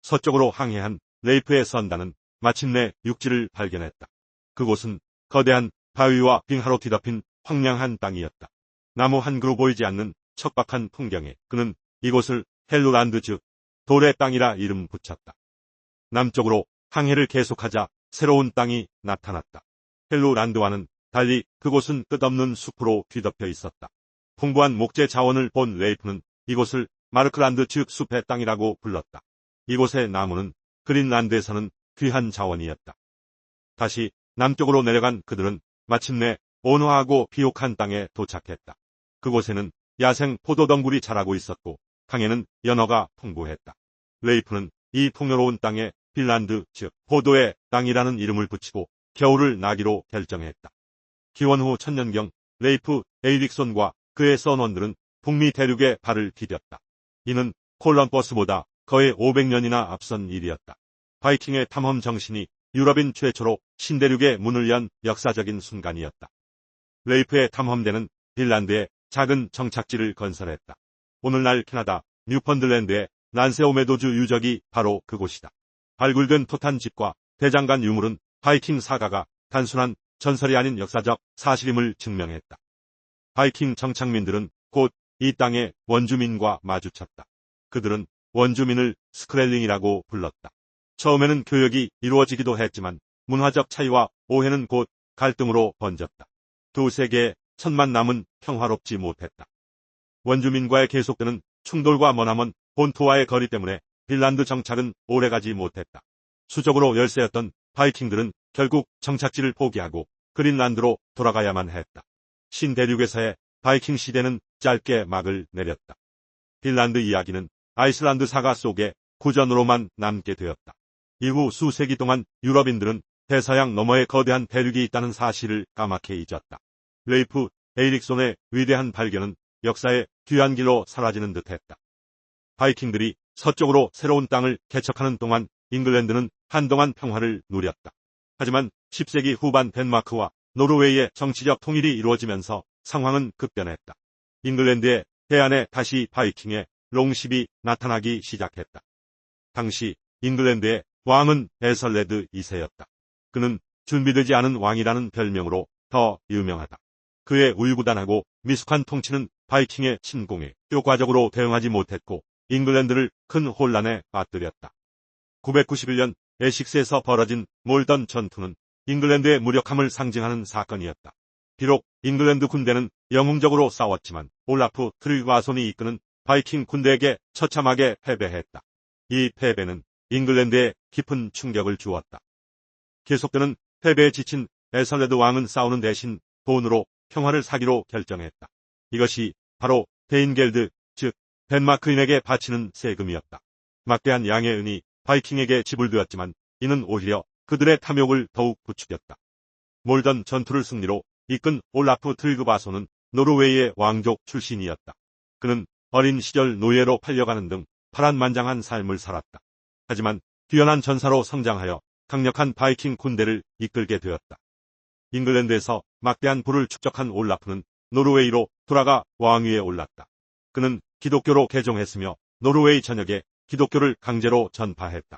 서쪽으로 항해한 레이프의 선단은 마침내 육지를 발견했다. 그곳은 거대한 바위와 빙하로 뒤덮인 황량한 땅이었다. 나무 한 그루 보이지 않는 척박한 풍경에 그는 이곳을 헬루란드 즉 돌의 땅이라 이름 붙였다. 남쪽으로 항해를 계속하자 새로운 땅이 나타났다. 헬루란드와는 달리 그곳은 끝없는 숲으로 뒤덮여 있었다. 풍부한 목재 자원을 본 레이프는 이곳을 마르크란드 즉 숲의 땅이라고 불렀다. 이곳의 나무는 그린란드에서는 귀한 자원이었다. 다시 남쪽으로 내려간 그들은 마침내 온화하고 비옥한 땅에 도착했다. 그곳에는 야생 포도덩굴이 자라고 있었고 강에는 연어가 풍부했다. 레이프는 이 풍요로운 땅에 빈란드, 즉 포도의 땅이라는 이름을 붙이고 겨울을 나기로 결정했다. 기원 후 1000년경 레이프 에이릭손과 그의 선원들은 북미 대륙에 발을 디뎠다. 이는 콜럼버스보다 거의 500년이나 앞선 일이었다. 바이킹의 탐험 정신이 유럽인 최초로 신대륙의 문을 연 역사적인 순간이었다. 레이프의 탐험대는 빈란드에 작은 정착지를 건설했다. 오늘날 캐나다 뉴펀들랜드의 란세오메도주 유적이 바로 그곳이다. 발굴된 토탄집과 대장간 유물은 바이킹 사가가 단순한 전설이 아닌 역사적 사실임을 증명했다. 바이킹 정착민들은 곧 이 땅의 원주민과 마주쳤다. 그들은 원주민을 스크렐링이라고 불렀다. 처음에는 교역이 이루어지기도 했지만 문화적 차이와 오해는 곧 갈등으로 번졌다. 두 세계의 천만 남은 평화롭지 못했다. 원주민과의 계속되는 충돌과 머나먼 본토와의 거리 때문에 빈란드 정착은 오래가지 못했다. 수적으로 열세였던 바이킹들은 결국 정착지를 포기하고 그린란드로 돌아가야만 했다. 신대륙에서의 바이킹 시대는 짧게 막을 내렸다. 빈란드 이야기는 아이슬란드 사가 속에 구전으로만 남게 되었다. 이후 수세기 동안 유럽인들은 대서양 너머에 거대한 대륙이 있다는 사실을 까맣게 잊었다. 레이프 에이릭손의 위대한 발견은 역사의 뒤안길로 사라지는 듯했다. 바이킹들이 서쪽으로 새로운 땅을 개척하는 동안 잉글랜드는 한동안 평화를 누렸다. 하지만 10세기 후반 덴마크와 노르웨이의 정치적 통일이 이루어지면서 상황은 급변했다. 잉글랜드의 해안에 다시 바이킹의 롱십이 나타나기 시작했다. 당시 잉글랜드의 왕은 에설레드 2세였다. 그는 준비되지 않은 왕이라는 별명으로 더 유명하다. 그의 우유부단하고 미숙한 통치는 바이킹의 침공에 효과적으로 대응하지 못했고 잉글랜드를 큰 혼란에 빠뜨렸다. 991년 에식스에서 벌어진 몰던 전투는 잉글랜드의 무력함을 상징하는 사건이었다. 비록 잉글랜드 군대는 영웅적으로 싸웠지만 올라프 트리과손이 이끄는 바이킹 군대에게 처참하게 패배했다. 이 패배는 잉글랜드에 깊은 충격을 주었다. 계속되는 패배에 지친 에설레드 왕은 싸우는 대신 돈으로 평화를 사기로 결정했다. 이것이 바로 데인겔드, 즉 덴마크인에게 바치는 세금이었다. 막대한 양의 은이 바이킹에게 지불되었지만 이는 오히려 그들의 탐욕을 더욱 부추겼다. 몰던 전투를 승리로 이끈 올라프 트리그바손은 노르웨이의 왕족 출신이었다. 그는 어린 시절 노예로 팔려가는 등 파란만장한 삶을 살았다. 하지만 뛰어난 전사로 성장하여 강력한 바이킹 군대를 이끌게 되었다. 잉글랜드에서 막대한 부를 축적한 올라프는 노르웨이로 돌아가 왕위에 올랐다. 그는 기독교로 개종했으며 노르웨이 전역에 기독교를 강제로 전파했다.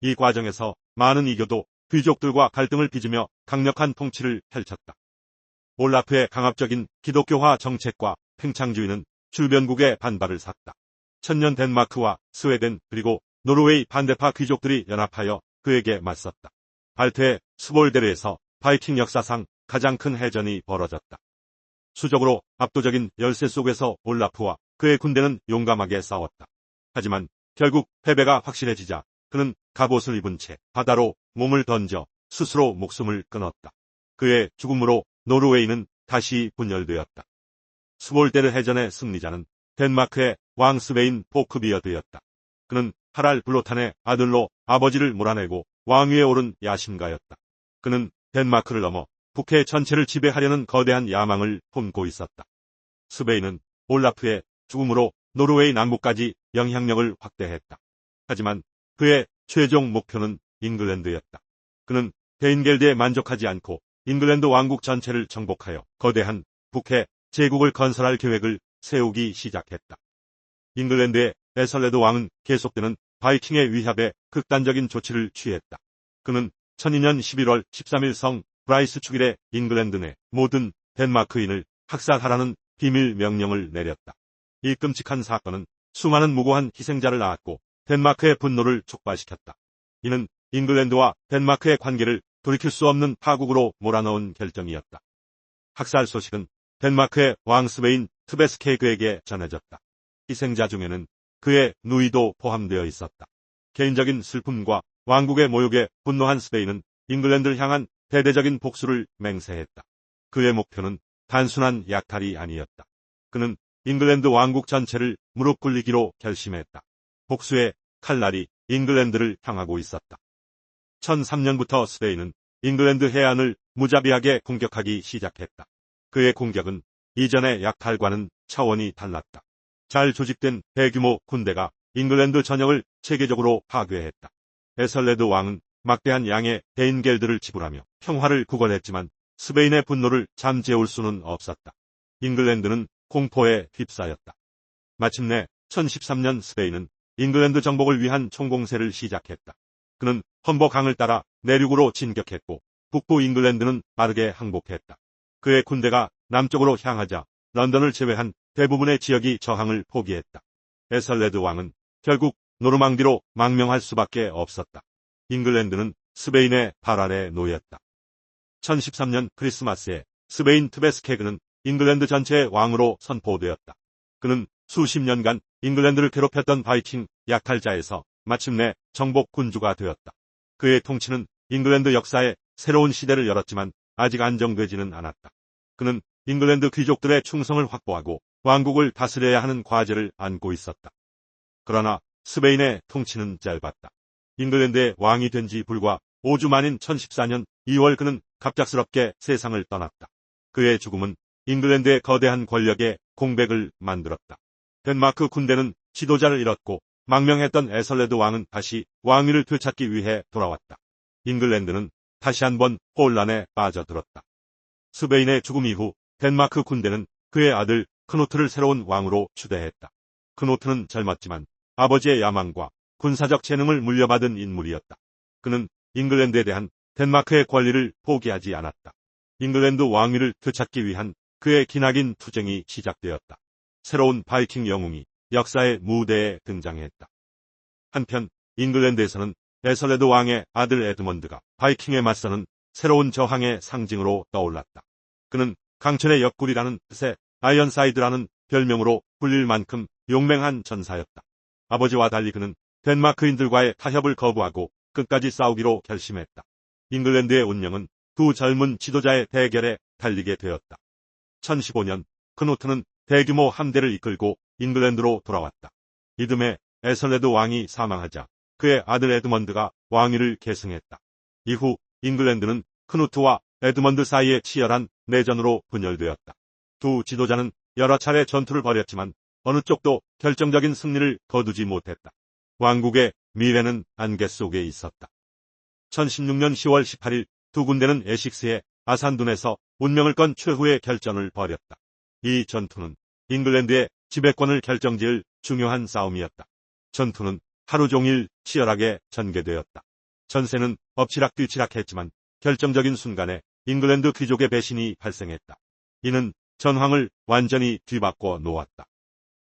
이 과정에서 많은 이교도 귀족들과 갈등을 빚으며 강력한 통치를 펼쳤다. 올라프의 강압적인 기독교화 정책과 팽창주의는 주변국의 반발을 샀다. 천년 덴마크와 스웨덴 그리고 노르웨이 반대파 귀족들이 연합하여 그에게 맞섰다. 발트의 스볼데르에서 바이킹 역사상 가장 큰 해전이 벌어졌다. 수적으로 압도적인 열세 속에서 올라프와 그의 군대는 용감하게 싸웠다. 하지만 결국 패배가 확실해지자 그는 갑옷을 입은 채 바다로 몸을 던져 스스로 목숨을 끊었다. 그의 죽음으로 노르웨이는 다시 분열되었다. 스볼데르 해전의 승리자는 덴마크의 왕 스베인 포크비어드였다. 그는 하랄 블로탄의 아들로 아버지를 몰아내고 왕위에 오른 야심가였다. 그는 덴마크를 넘어 북해 전체를 지배하려는 거대한 야망을 품고 있었다. 스베인은 올라프의 죽음으로 노르웨이 남부까지 영향력을 확대했다. 하지만 그의 최종 목표는 잉글랜드였다. 그는 데인겔드에 만족하지 않고 잉글랜드 왕국 전체를 정복하여 거대한 북해 제국을 건설할 계획을 세우기 시작했다. 잉글랜드의 에설레드 왕은 계속되는 바이킹의 위협에 극단적인 조치를 취했다. 그는 1002년 11월 13일 성 브라이스 축일에 잉글랜드 내 모든 덴마크인을 학살하라는 비밀 명령을 내렸다. 이 끔찍한 사건은 수많은 무고한 희생자를 낳았고 덴마크의 분노를 촉발시켰다. 이는 잉글랜드와 덴마크의 관계를 돌이킬 수 없는 파국으로 몰아넣은 결정이었다. 학살 소식은 덴마크의 왕 스베인 트베스케그에게 전해졌다. 희생자 중에는 그의 누이도 포함되어 있었다. 개인적인 슬픔과 왕국의 모욕에 분노한 스베인은 잉글랜드를 향한 대대적인 복수를 맹세했다. 그의 목표는 단순한 약탈이 아니었다. 그는 잉글랜드 왕국 전체를 무릎 꿇리기로 결심했다. 복수의 칼날이 잉글랜드를 향하고 있었다. 1003년부터 스페인은 잉글랜드 해안을 무자비하게 공격하기 시작했다. 그의 공격은 이전의 약탈과는 차원이 달랐다. 잘 조직된 대규모 군대가 잉글랜드 전역을 체계적으로 파괴했다. 에설레드 왕은 막대한 양의 대인겔들을 지불하며 평화를 구걸했지만 스페인의 분노를 잠재울 수는 없었다. 잉글랜드는 공포에 휩싸였다. 마침내 1013년 스페인은 잉글랜드 정복을 위한 총공세를 시작했다. 그는 험버 강을 따라 내륙으로 진격했고 북부 잉글랜드는 빠르게 항복했다. 그의 군대가 남쪽으로 향하자 런던을 제외한 대부분의 지역이 저항을 포기했다. 에설레드 왕은 결국 노르망디로 망명할 수밖에 없었다. 잉글랜드는 스페인의 발 아래 놓였다. 1013년 크리스마스에 스베인 트베스케그는 잉글랜드 전체의 왕으로 선포되었다. 그는 수십 년간 잉글랜드를 괴롭혔던 바이킹 약탈자에서 마침내 정복 군주가 되었다. 그의 통치는 잉글랜드 역사에 새로운 시대를 열었지만 아직 안정되지는 않았다. 그는 잉글랜드 귀족들의 충성을 확보하고 왕국을 다스려야 하는 과제를 안고 있었다. 그러나 스페인의 통치는 짧았다. 잉글랜드의 왕이 된 지 불과 5주 만인 1014년 2월 그는 갑작스럽게 세상을 떠났다. 그의 죽음은 잉글랜드의 거대한 권력의 공백을 만들었다. 덴마크 군대는 지도자를 잃었고 망명했던 에설레드 왕은 다시 왕위를 되찾기 위해 돌아왔다. 잉글랜드는 다시 한번 혼란에 빠져들었다. 스베인의 죽음 이후 덴마크 군대는 그의 아들 크노트를 새로운 왕으로 추대했다. 크노트는 젊었지만 아버지의 야망과 군사적 재능을 물려받은 인물이었다. 그는 잉글랜드에 대한 덴마크의 권리를 포기하지 않았다. 잉글랜드 왕위를 되찾기 위한 그의 기나긴 투쟁이 시작되었다. 새로운 바이킹 영웅이 역사의 무대에 등장했다. 한편 잉글랜드에서는 에설레드 왕의 아들 에드먼드가 바이킹에 맞서는 새로운 저항의 상징으로 떠올랐다. 그는 강철의 옆구리라는 뜻의 아이언사이드라는 별명으로 불릴 만큼 용맹한 전사였다. 아버지와 달리 그는 덴마크인들과의 타협을 거부하고 끝까지 싸우기로 결심했다. 잉글랜드의 운명은 두 젊은 지도자의 대결에 달리게 되었다. 1015년 크노트는 대규모 함대를 이끌고 잉글랜드로 돌아왔다. 이듬해 에설레드 왕이 사망하자 그의 아들 에드먼드가 왕위를 계승했다. 이후 잉글랜드는 크누트와 에드먼드 사이의 치열한 내전으로 분열되었다. 두 지도자는 여러 차례 전투를 벌였지만 어느 쪽도 결정적인 승리를 거두지 못했다. 왕국의 미래는 안개 속에 있었다. 1016년 10월 18일 두 군대는 에식스의 아산둔에서 운명을 건 최후의 결전을 벌였다. 이 전투는 잉글랜드의 지배권을 결정지을 중요한 싸움이었다. 전투는 하루 종일 치열하게 전개되었다. 전세는 엎치락뒤치락했지만 결정적인 순간에 잉글랜드 귀족의 배신이 발생했다. 이는 전황을 완전히 뒤바꿔 놓았다.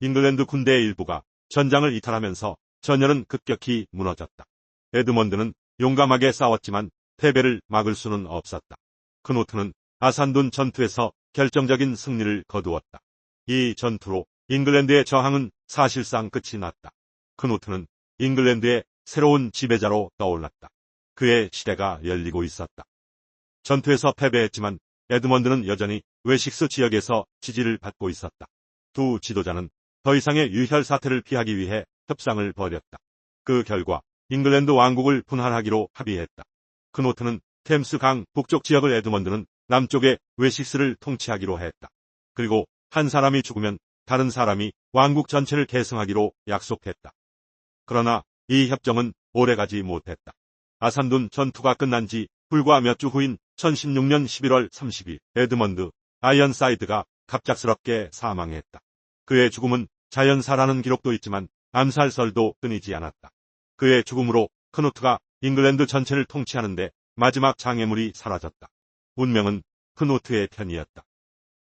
잉글랜드 군대의 일부가 전장을 이탈하면서 전열은 급격히 무너졌다. 에드먼드는 용감하게 싸웠지만 패배를 막을 수는 없었다. 크노트는 아산둔 전투에서 결정적인 승리를 거두었다. 이 전투로 잉글랜드의 저항은 사실상 끝이 났다. 크노트는 잉글랜드의 새로운 지배자로 떠올랐다. 그의 시대가 열리고 있었다. 전투에서 패배했지만 에드먼드는 여전히 웨식스 지역에서 지지를 받고 있었다. 두 지도자는 더 이상의 유혈 사태를 피하기 위해 협상을 벌였다. 그 결과 잉글랜드 왕국을 분할하기로 합의했다. 크노트는 템스 강 북쪽 지역을, 에드먼드는 남쪽의 웨식스를 통치하기로 했다. 그리고 한 사람이 죽으면 다른 사람이 왕국 전체를 계승하기로 약속했다. 그러나 이 협정은 오래가지 못했다. 아산둔 전투가 끝난 지 불과 몇 주 후인 1016년 11월 30일 에드먼드 아이언사이드가 갑작스럽게 사망했다. 그의 죽음은 자연사라는 기록도 있지만 암살설도 끊이지 않았다. 그의 죽음으로 크노트가 잉글랜드 전체를 통치하는데 마지막 장애물이 사라졌다. 운명은 크노트의 편이었다.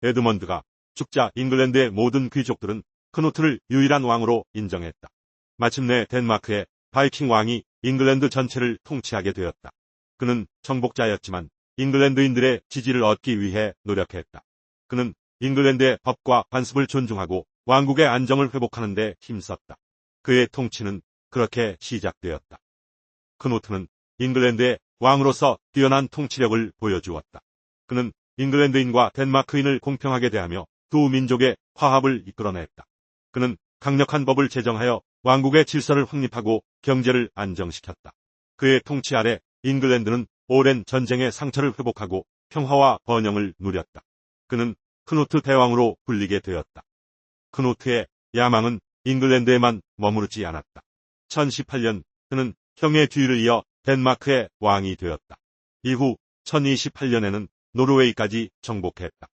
에드먼드가 죽자 잉글랜드의 모든 귀족들은 크노트를 유일한 왕으로 인정했다. 마침내 덴마크의 바이킹 왕이 잉글랜드 전체를 통치하게 되었다. 그는 정복자였지만 잉글랜드인들의 지지를 얻기 위해 노력했다. 그는 잉글랜드의 법과 관습을 존중하고 왕국의 안정을 회복하는 데 힘썼다. 그의 통치는 그렇게 시작되었다. 크노트는 잉글랜드의 왕으로서 뛰어난 통치력을 보여주었다. 그는 잉글랜드인과 덴마크인을 공평하게 대하며 두 민족의 화합을 이끌어냈다. 그는 강력한 법을 제정하여 왕국의 질서를 확립하고 경제를 안정시켰다. 그의 통치 아래 잉글랜드는 오랜 전쟁의 상처를 회복하고 평화와 번영을 누렸다. 그는 크누트 대왕으로 불리게 되었다. 크누트의 야망은 잉글랜드에만 머무르지 않았다. 1018년 그는 형의 뒤를 이어 덴마크의 왕이 되었다. 이후 1028년에는 노르웨이까지 정복했다.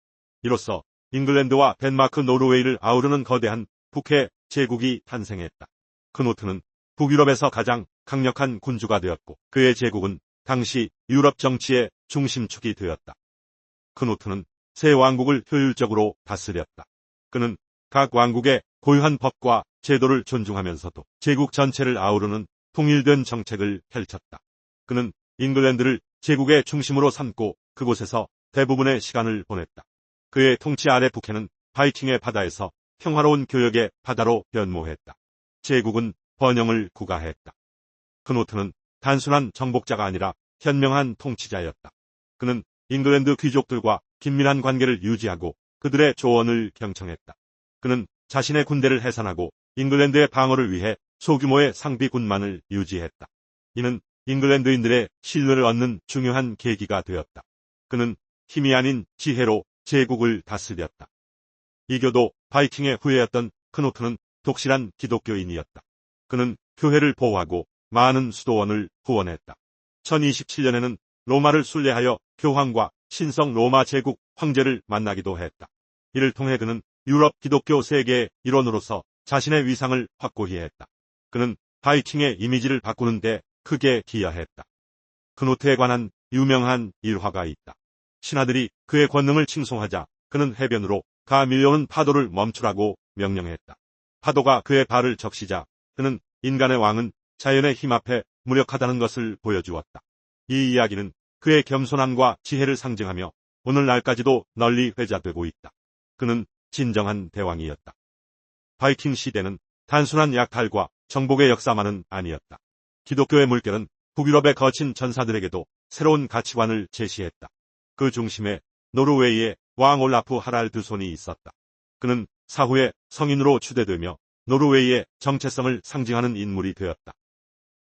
이로써 잉글랜드와 덴마크, 노르웨이를 아우르는 거대한 북해 제국이 탄생했다. 크누트는 북유럽에서 가장 강력한 군주가 되었고 그의 제국은 당시 유럽 정치의 중심축이 되었다. 크누트는 세 왕국을 효율적으로 다스렸다. 그는 각 왕국의 고유한 법과 제도를 존중하면서도 제국 전체를 아우르는 통일된 정책을 펼쳤다. 그는 잉글랜드를 제국의 중심으로 삼고 그곳에서 대부분의 시간을 보냈다. 그의 통치 아래 북해는 바이킹의 바다에서 평화로운 교역의 바다로 변모했다. 제국은 번영을 구가했다. 크누트는 단순한 정복자가 아니라 현명한 통치자였다. 그는 잉글랜드 귀족들과 긴밀한 관계를 유지하고 그들의 조언을 경청했다. 그는 자신의 군대를 해산하고 잉글랜드의 방어를 위해 소규모의 상비 군만을 유지했다. 이는 잉글랜드인들의 신뢰를 얻는 중요한 계기가 되었다. 그는 힘이 아닌 지혜로 제국을 다스렸다. 이교도 바이킹의 후예였던 크누트는 독실한 기독교인이었다. 그는 교회를 보호하고 많은 수도원을 후원했다. 1027년에는 로마를 순례하여 교황과 신성 로마 제국 황제를 만나기도 했다. 이를 통해 그는 유럽 기독교 세계의 일원으로서 자신의 위상을 확고히 했다. 그는 바이킹의 이미지를 바꾸는 데 크게 기여했다. 크누트에 관한 유명한 일화가 있다. 신하들이 그의 권능을 칭송하자 그는 해변으로 가 밀려오는 파도를 멈추라고 명령했다. 파도가 그의 발을 적시자 그는 인간의 왕은 자연의 힘 앞에 무력하다는 것을 보여주었다. 이 이야기는 그의 겸손함과 지혜를 상징하며 오늘날까지도 널리 회자되고 있다. 그는 진정한 대왕이었다. 바이킹 시대는 단순한 약탈과 정복의 역사만은 아니었다. 기독교의 물결은 북유럽에 거친 전사들에게도 새로운 가치관을 제시했다. 그 중심에 노르웨이의 왕 올라프 하랄드손이 있었다. 그는 사후에 성인으로 추대되며 노르웨이의 정체성을 상징하는 인물이 되었다.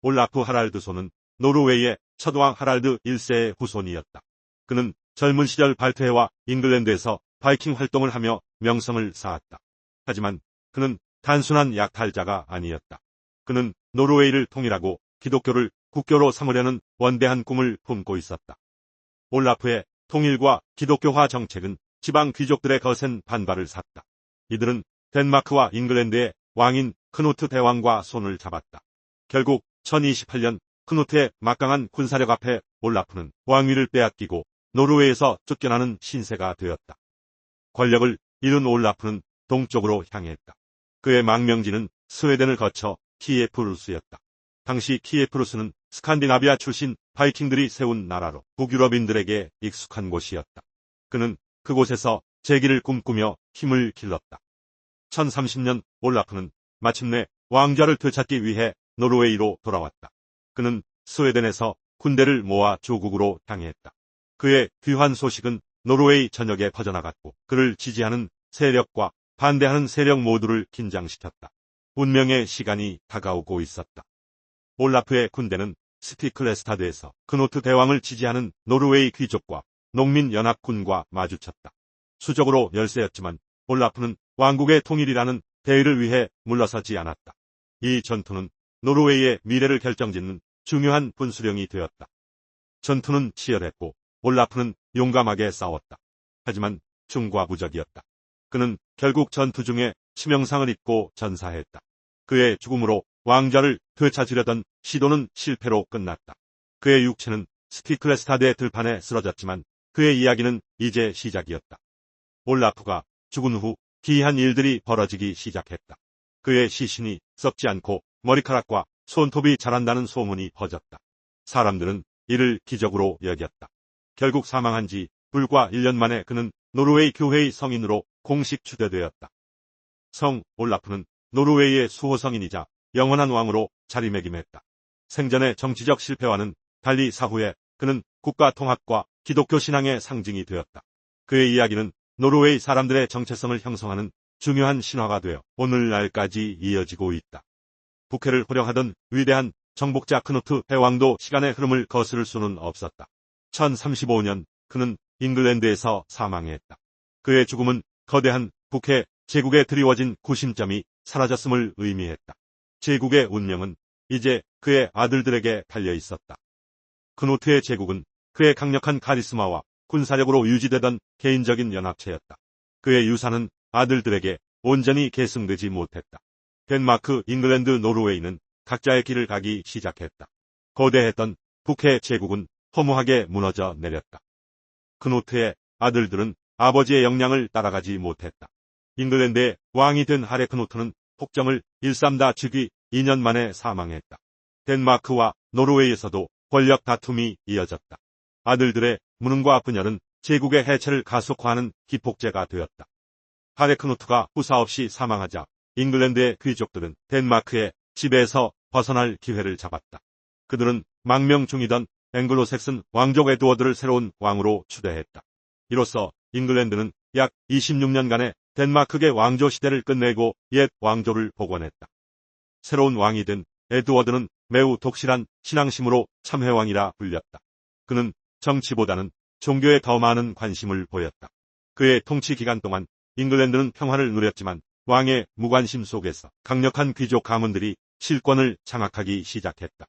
올라프 하랄드손은 노르웨이의 첫 왕 하랄드 1세의 후손이었다. 그는 젊은 시절 발트해와 잉글랜드에서 바이킹 활동을 하며 명성을 쌓았다. 하지만 그는 단순한 약탈자가 아니었다. 그는 노르웨이를 통일하고 기독교를 국교로 삼으려는 원대한 꿈을 품고 있었다. 올라프의 통일과 기독교화 정책은 지방 귀족들의 거센 반발을 샀다. 이들은 덴마크와 잉글랜드의 왕인 크누트 대왕과 손을 잡았다. 결국 1028년 크누트의 막강한 군사력 앞에 올라프는 왕위를 빼앗기고 노르웨이에서 쫓겨나는 신세가 되었다. 권력을 잃은 올라프는 동쪽으로 향했다. 그의 망명지는 스웨덴을 거쳐 키예프루스였다. 당시 키예프루스는 스칸디나비아 출신 바이킹들이 세운 나라로 북유럽인들에게 익숙한 곳이었다. 그는 그곳에서 재기를 꿈꾸며 힘을 길렀다. 1030년 올라프는 마침내 왕좌를 되찾기 위해 노르웨이로 돌아왔다. 그는 스웨덴에서 군대를 모아 조국으로 향했다. 그의 귀환 소식은 노르웨이 전역에 퍼져나갔고 그를 지지하는 세력과 반대하는 세력 모두를 긴장시켰다. 운명의 시간이 다가오고 있었다. 올라프의 군대는 스티클레스타드에서 크누트 대왕을 지지하는 노르웨이 귀족과 농민연합군과 마주쳤다. 수적으로 열세였지만 올라프는 왕국의 통일이라는 대의를 위해 물러서지 않았다. 이 전투는 노르웨이의 미래를 결정짓는 중요한 분수령이 되었다. 전투는 치열했고 올라프는 용감하게 싸웠다. 하지만 중과부적이었다. 그는 결국 전투 중에 치명상을 입고 전사했다. 그의 죽음으로 왕좌를 되찾으려던 시도는 실패로 끝났다. 그의 육체는 스티클레스타드의 들판에 쓰러졌지만 그의 이야기는 이제 시작이었다. 올라프가 죽은 후 기이한 일들이 벌어지기 시작했다. 그의 시신이 썩지 않고 머리카락과 손톱이 자란다는 소문이 퍼졌다. 사람들은 이를 기적으로 여겼다. 결국 사망한 지 불과 1년 만에 그는 노르웨이 교회의 성인으로 공식 추대되었다. 성 올라프는 노르웨이의 수호성인이자 영원한 왕으로 자리매김했다. 생전의 정치적 실패와는 달리 사후에 그는 국가 통합과 기독교 신앙의 상징이 되었다. 그의 이야기는 노르웨이 사람들의 정체성을 형성하는 중요한 신화가 되어 오늘날까지 이어지고 있다. 북해를 호령하던 위대한 정복자 크누트 해왕도 시간의 흐름을 거스를 수는 없었다. 1035년 그는 잉글랜드에서 사망했다. 그의 죽음은 거대한 북해 제국에 드리워진 구심점이 사라졌음을 의미했다. 제국의 운명은 이제 그의 아들들에게 달려 있었다. 크누트의 제국은 그의 강력한 카리스마와 군사력으로 유지되던 개인적인 연합체였다. 그의 유산은 아들들에게 온전히 계승되지 못했다. 덴마크, 잉글랜드, 노르웨이는 각자의 길을 가기 시작했다. 거대했던 북해 제국은 허무하게 무너져 내렸다. 크누트의 아들들은 아버지의 역량을 따라가지 못했다. 잉글랜드의 왕이 된 하레 크누트는 폭정을 일삼다 즉위 2년 만에 사망했다. 덴마크와 노르웨이에서도 권력 다툼이 이어졌다. 아들들의 무능과 분열은 제국의 해체를 가속화하는 기폭제가 되었다. 하레 크누트가 후사 없이 사망하자 잉글랜드의 귀족들은 덴마크의 지배에서 벗어날 기회를 잡았다. 그들은 망명 중이던 앵글로색슨 왕족 에드워드를 새로운 왕으로 추대했다. 이로써 잉글랜드는 약 26년간의 덴마크의 왕조 시대를 끝내고 옛 왕조를 복원했다. 새로운 왕이 된 에드워드는 매우 독실한 신앙심으로 참회왕이라 불렸다. 그는 정치보다는 종교에 더 많은 관심을 보였다. 그의 통치 기간 동안 잉글랜드는 평화를 누렸지만 왕의 무관심 속에서 강력한 귀족 가문들이 실권을 장악하기 시작했다.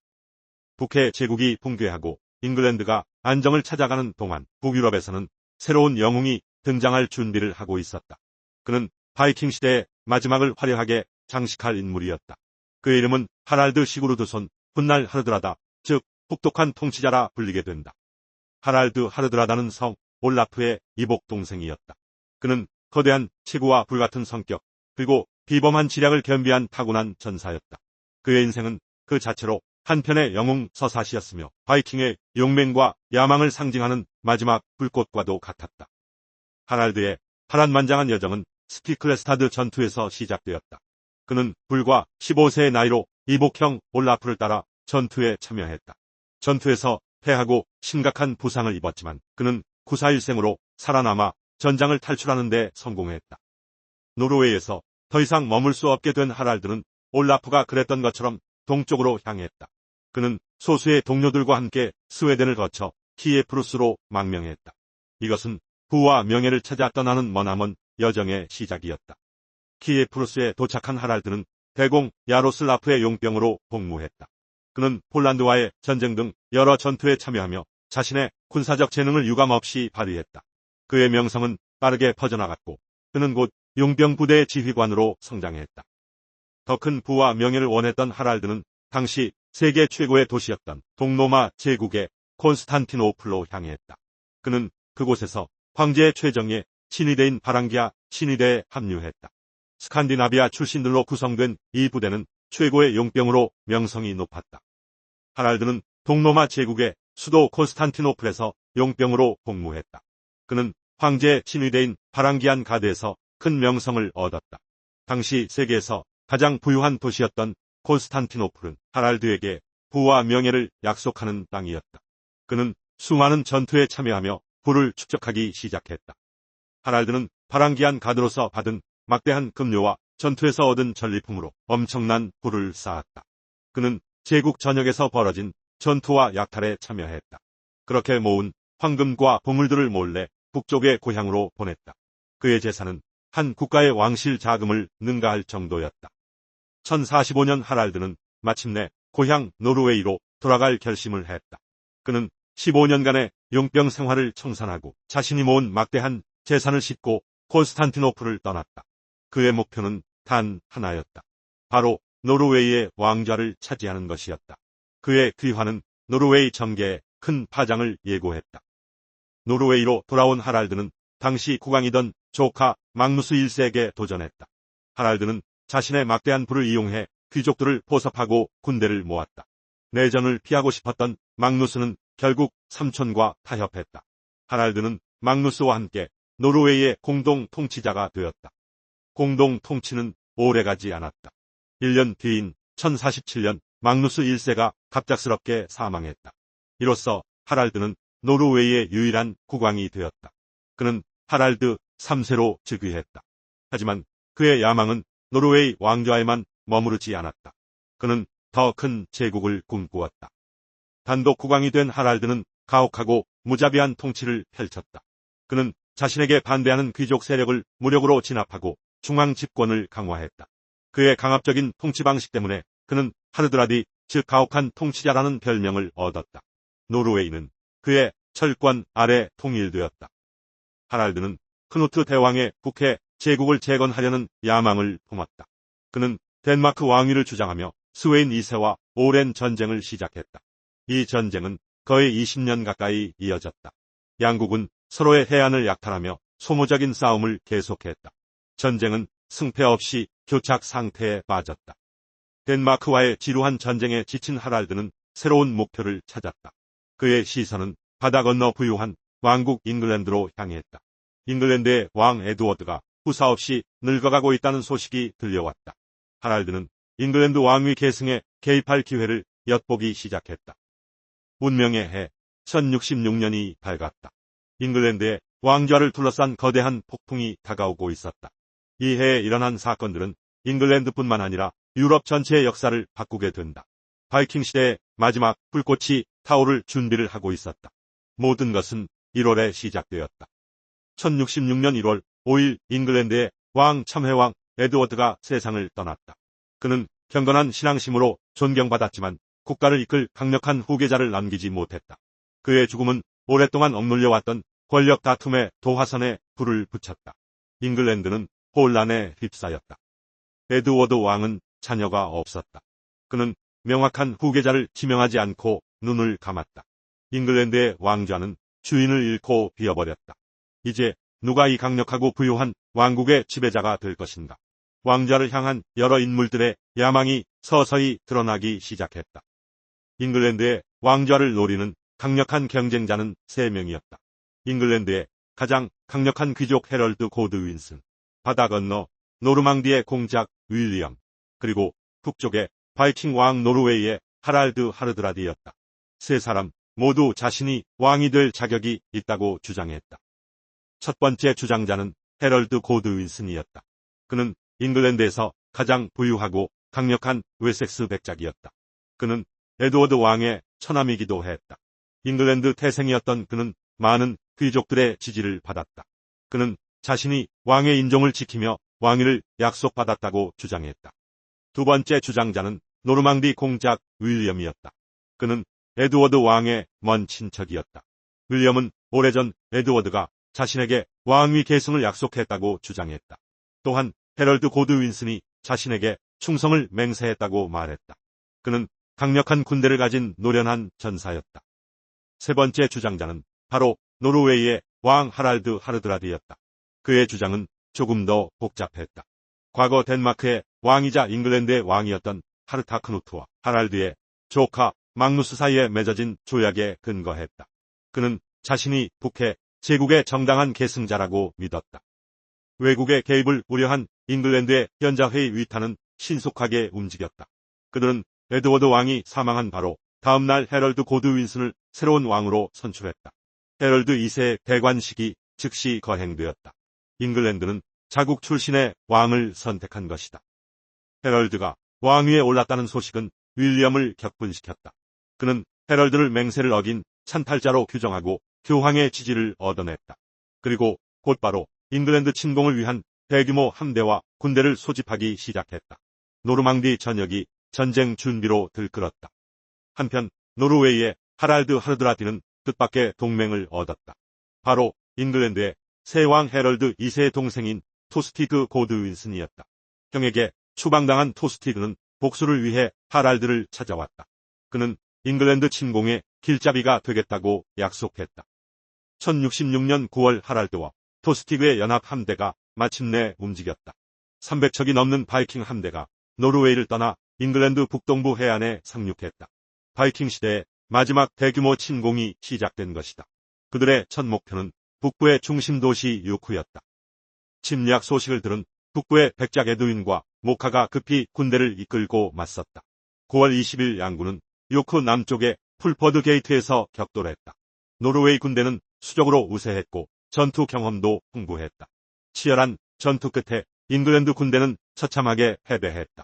북해 제국이 붕괴하고 잉글랜드가 안정을 찾아가는 동안 북유럽에서는 새로운 영웅이 등장할 준비를 하고 있었다. 그는 바이킹 시대의 마지막을 화려하게 장식할 인물이었다. 그의 이름은 하랄드 시구르드손 훗날 하르드라다, 즉 혹독한 통치자라 불리게 된다. 하랄드 하르드라다는 성 올라프의 이복 동생이었다. 그는 거대한 체구와 불같은 성격, 그리고 비범한 지략을 겸비한 타고난 전사였다. 그의 인생은 그 자체로 한편의 영웅 서사시였으며 바이킹의 용맹과 야망을 상징하는 마지막 불꽃과도 같았다. 하랄드의 파란만장한 여정은 스피클레스타드 전투에서 시작되었다. 그는 불과 15세의 나이로 이복형 올라프를 따라 전투에 참여했다. 전투에서 패하고 심각한 부상을 입었지만 그는 구사일생으로 살아남아 전장을 탈출하는 데 성공했다. 노르웨이에서 더 이상 머물 수 없게 된 하랄드는 올라프가 그랬던 것처럼 동쪽으로 향했다. 그는 소수의 동료들과 함께 스웨덴을 거쳐 키예프루스로 망명했다. 이것은 부와 명예를 찾아 떠나는 머나먼 여정의 시작이었다. 키예프루스에 도착한 하랄드는 대공 야로슬라프의 용병으로 복무했다. 그는 폴란드와의 전쟁 등 여러 전투에 참여하며 자신의 군사적 재능을 유감없이 발휘했다. 그의 명성은 빠르게 퍼져나갔고 그는 곧 용병 부대의 지휘관으로 성장했다. 더 큰 부와 명예를 원했던 하랄드는 당시 세계 최고의 도시였던 동로마 제국의 콘스탄티노플로 향했다. 그는 그곳에서 황제의 최정예 친위대인 바랑기아 친위대에 합류했다. 스칸디나비아 출신들로 구성된 이 부대는 최고의 용병으로 명성이 높았다. 하랄드는 동로마 제국의 수도 콘스탄티노플에서 용병으로 복무했다. 그는 황제의 친위대인 바랑기안 가드에서 큰 명성을 얻었다. 당시 세계에서 가장 부유한 도시였던 콘스탄티노플은 하랄드에게 부와 명예를 약속하는 땅이었다. 그는 수많은 전투에 참여하며 부를 축적하기 시작했다. 하랄드는 바랑기안 가드로서 받은 막대한 급료와 전투에서 얻은 전리품으로 엄청난 부를 쌓았다. 그는 제국 전역에서 벌어진 전투와 약탈에 참여했다. 그렇게 모은 황금과 보물들을 몰래 북쪽의 고향으로 보냈다. 그의 재산은 한 국가의 왕실 자금을 능가할 정도였다. 1045년 하랄드는 마침내 고향 노르웨이로 돌아갈 결심을 했다. 그는 15년간의 용병 생활을 청산하고 자신이 모은 막대한 재산을 싣고 콘스탄티노플을 떠났다. 그의 목표는 단 하나였다. 바로 노르웨이의 왕좌를 차지하는 것이었다. 그의 귀환은 노르웨이 전계에 큰 파장을 예고했다. 노르웨이로 돌아온 하랄드는 당시 국왕이던 조카 막누스 1세에게 도전했다. 하랄드는 자신의 막대한 부를 이용해 귀족들을 포섭하고 군대를 모았다. 내전을 피하고 싶었던 막누스는 결국 삼촌과 타협했다. 하랄드는 막누스와 함께 노르웨이의 공동 통치자가 되었다. 공동 통치는 오래가지 않았다. 1년 뒤인 1047년 막누스 1세가 갑작스럽게 사망했다. 이로써 하랄드는 노르웨이의 유일한 국왕이 되었다. 그는 하랄드 3세로 즉위했다. 하지만 그의 야망은 노르웨이 왕좌에만 머무르지 않았다. 그는 더 큰 제국을 꿈꾸었다. 단독 국왕이 된 하랄드는 가혹하고 무자비한 통치를 펼쳤다. 그는 자신에게 반대하는 귀족 세력을 무력으로 진압하고 중앙 집권을 강화했다. 그의 강압적인 통치 방식 때문에 그는 하르드라디, 즉 가혹한 통치자라는 별명을 얻었다. 노르웨이는 그의 철권 아래 통일되었다. 하랄드는 크누트 대왕의 국해 제국을 재건하려는 야망을 품었다. 그는 덴마크 왕위를 주장하며 스웨인 2세와 오랜 전쟁을 시작했다. 이 전쟁은 거의 20년 가까이 이어졌다. 양국은 서로의 해안을 약탈하며 소모적인 싸움을 계속했다. 전쟁은 승패 없이 교착 상태에 빠졌다. 덴마크와의 지루한 전쟁에 지친 하랄드는 새로운 목표를 찾았다. 그의 시선은 바다 건너 부유한 왕국 잉글랜드로 향했다. 잉글랜드의 왕 에드워드가 후사 없이 늙어가고 있다는 소식이 들려왔다. 하랄드는 잉글랜드 왕위 계승에 개입할 기회를 엿보기 시작했다. 운명의 해 1066년이 밝았다. 잉글랜드의 왕좌를 둘러싼 거대한 폭풍이 다가오고 있었다. 이 해에 일어난 사건들은 잉글랜드뿐만 아니라 유럽 전체의 역사를 바꾸게 된다. 바이킹 시대의 마지막 불꽃이 타오를 준비를 하고 있었다. 모든 것은 1월에 시작되었다. 1066년 1월 5일 잉글랜드의 왕 첨해왕 에드워드가 세상을 떠났다. 그는 경건한 신앙심으로 존경받았지만 국가를 이끌 강력한 후계자를 남기지 못했다. 그의 죽음은 오랫동안 억눌려왔던 권력 다툼의 도화선에 불을 붙였다. 잉글랜드는 혼란에 휩싸였다. 에드워드 왕은 자녀가 없었다. 그는 명확한 후계자를 지명하지 않고 눈을 감았다. 잉글랜드의 왕좌는 주인을 잃고 비어버렸다. 이제 누가 이 강력하고 부유한 왕국의 지배자가 될 것인가? 왕좌를 향한 여러 인물들의 야망이 서서히 드러나기 시작했다. 잉글랜드의 왕좌를 노리는 강력한 경쟁자는 3명이었다. 잉글랜드의 가장 강력한 귀족 헤럴드 고드윈슨, 바다 건너 노르망디의 공작 윌리엄, 그리고 북쪽의 바이킹 왕 노르웨이의 하랄드 하르드라디였다. 3사람 모두 자신이 왕이 될 자격이 있다고 주장했다. 첫 번째 주장자는 헤럴드 고드윈슨이었다. 그는 잉글랜드에서 가장 부유하고 강력한 웨섹스 백작이었다. 그는 에드워드 왕의 처남이기도 했다. 잉글랜드 태생이었던 그는 많은 귀족들의 지지를 받았다. 그는 자신이 왕의 인종을 지키며 왕위를 약속받았다고 주장했다. 두 번째 주장자는 노르망디 공작 윌리엄이었다. 그는 에드워드 왕의 먼 친척이었다. 윌리엄은 오래전 에드워드가 자신에게 왕위 계승을 약속했다고 주장했다. 또한 헤럴드 고드윈슨이 자신에게 충성을 맹세했다고 말했다. 그는 강력한 군대를 가진 노련한 전사였다. 세 번째 주장자는 바로 노르웨이의 왕 하랄드 하르드라디였다. 그의 주장은 조금 더 복잡했다. 과거 덴마크의 왕이자 잉글랜드의 왕이었던 하르타 크누트와 하랄드의 조카 막누스 사이에 맺어진 조약에 근거했다. 그는 자신이 북해 제국의 정당한 계승자라고 믿었다. 외국의 개입을 우려한 잉글랜드의 현자회의 위탄은 신속하게 움직였다. 그들은 에드워드 왕이 사망한 바로 다음 날 헤럴드 고드윈슨을 새로운 왕으로 선출했다. 헤럴드 2세의 대관식이 즉시 거행되었다. 잉글랜드는 자국 출신의 왕을 선택한 것이다. 헤럴드가 왕위에 올랐다는 소식은 윌리엄을 격분시켰다. 그는 헤럴드를 맹세를 어긴 찬탈자로 규정하고 교황의 지지를 얻어냈다. 그리고 곧바로 잉글랜드 침공을 위한 대규모 함대와 군대를 소집하기 시작했다. 노르망디 전역이 전쟁 준비로 들끓었다. 한편 노르웨이의 하랄드 하르드라디는 뜻밖의 동맹을 얻었다. 바로 잉글랜드의 새 왕 헤럴드 2세의 동생인 토스티드 고드윈슨이었다. 형에게 추방당한 토스티드는 복수를 위해 하랄드를 찾아왔다. 그는 잉글랜드 침공의 길잡이가 되겠다고 약속했다. 1066년 9월 하랄드와 토스티그의 연합 함대가 마침내 움직였다. 300척이 넘는 바이킹 함대가 노르웨이를 떠나 잉글랜드 북동부 해안에 상륙했다. 바이킹 시대의 마지막 대규모 침공이 시작된 것이다. 그들의 첫 목표는 북부의 중심 도시 요크였다. 침략 소식을 들은 북부의 백작 에드윈과 모카가 급히 군대를 이끌고 맞섰다. 9월 20일 양군은 요크 남쪽의 풀퍼드 게이트에서 격돌했다. 노르웨이 군대는 수적으로 우세했고 전투 경험도 풍부했다. 치열한 전투 끝에 잉글랜드 군대는 처참하게 패배했다.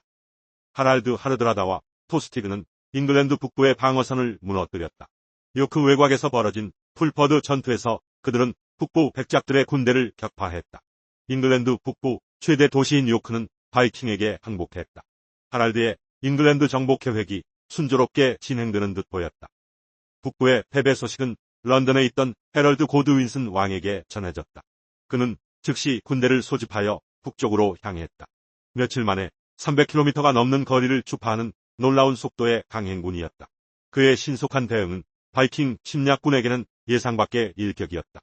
하랄드 하르드라다와 토스티그는 잉글랜드 북부의 방어선을 무너뜨렸다. 요크 외곽에서 벌어진 풀퍼드 전투에서 그들은 북부 백작들의 군대를 격파했다. 잉글랜드 북부 최대 도시인 요크는 바이킹에게 항복했다. 하랄드의 잉글랜드 정복 계획이 순조롭게 진행되는 듯 보였다. 북부의 패배 소식은 런던에 있던 헤럴드 고드윈슨 왕에게 전해졌다. 그는 즉시 군대를 소집하여 북쪽으로 향했다. 며칠 만에 300km가 넘는 거리를 주파하는 놀라운 속도의 강행군이었다. 그의 신속한 대응은 바이킹 침략군에게는 예상 밖의 일격이었다.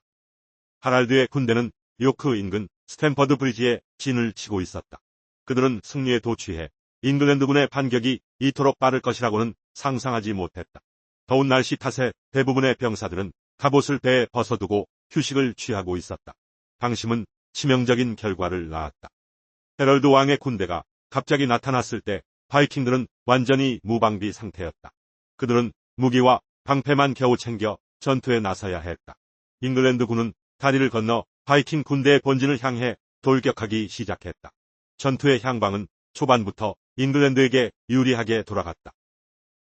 하랄드의 군대는 요크 인근 스탠퍼드 브리지에 진을 치고 있었다. 그들은 승리에 도취해 잉글랜드군의 반격이 이토록 빠를 것이라고는 상상하지 못했다. 더운 날씨 탓에 대부분의 병사들은 갑옷을 배에 벗어두고 휴식을 취하고 있었다. 방심은 치명적인 결과를 낳았다. 헤럴드 왕의 군대가 갑자기 나타났을 때 바이킹들은 완전히 무방비 상태였다. 그들은 무기와 방패만 겨우 챙겨 전투에 나서야 했다. 잉글랜드군은 다리를 건너 바이킹 군대의 본진을 향해 돌격하기 시작했다. 전투의 향방은 초반부터 잉글랜드에게 유리하게 돌아갔다.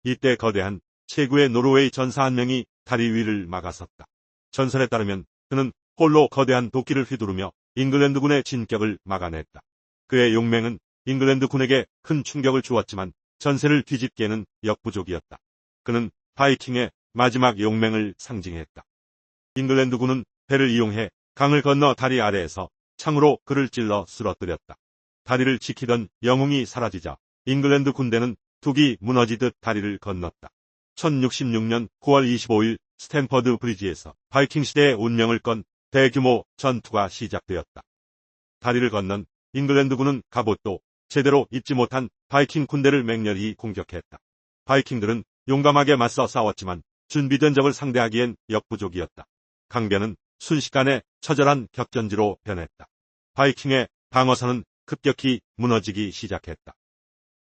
이때 거대한 최고의 노르웨이 전사 한 명이 다리 위를 막아섰다. 전설에 따르면 그는 홀로 거대한 도끼를 휘두르며 잉글랜드군의 진격을 막아냈다. 그의 용맹은 잉글랜드군에게 큰 충격을 주었지만 전세를 뒤집기에는 역부족이었다. 그는 바이킹의 마지막 용맹을 상징했다. 잉글랜드군은 배를 이용해 강을 건너 다리 아래에서 창으로 그를 찔러 쓰러뜨렸다. 다리를 지키던 영웅이 사라지자 잉글랜드 군대는 둑이 무너지듯 다리를 건넜다. 1066년 9월 25일 스탠퍼드 브리지에서 바이킹 시대의 운명을 건 대규모 전투가 시작되었다. 다리를 건넌 잉글랜드군은 갑옷도 제대로 입지 못한 바이킹 군대를 맹렬히 공격했다. 바이킹들은 용감하게 맞서 싸웠지만 준비된 적을 상대하기엔 역부족이었다. 강변은 순식간에 처절한 격전지로 변했다. 바이킹의 방어선은 급격히 무너지기 시작했다.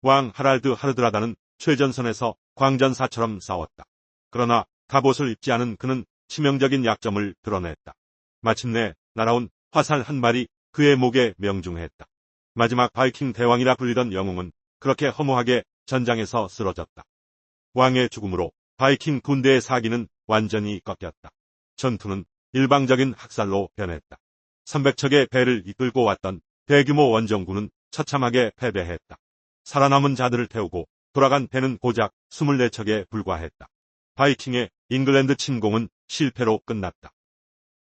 왕 하랄드 하르드라다는 최전선에서 광전사처럼 싸웠다. 그러나 갑옷을 입지 않은 그는 치명적인 약점을 드러냈다. 마침내 날아온 화살 한 발이 그의 목에 명중했다. 마지막 바이킹 대왕이라 불리던 영웅은 그렇게 허무하게 전장에서 쓰러졌다. 왕의 죽음으로 바이킹 군대의 사기는 완전히 꺾였다. 전투는 일방적인 학살로 변했다. 300척의 배를 이끌고 왔던 대규모 원정군은 처참하게 패배했다. 살아남은 자들을 태우고 돌아간 배는 고작 24척에 불과했다. 바이킹의 잉글랜드 침공은 실패로 끝났다.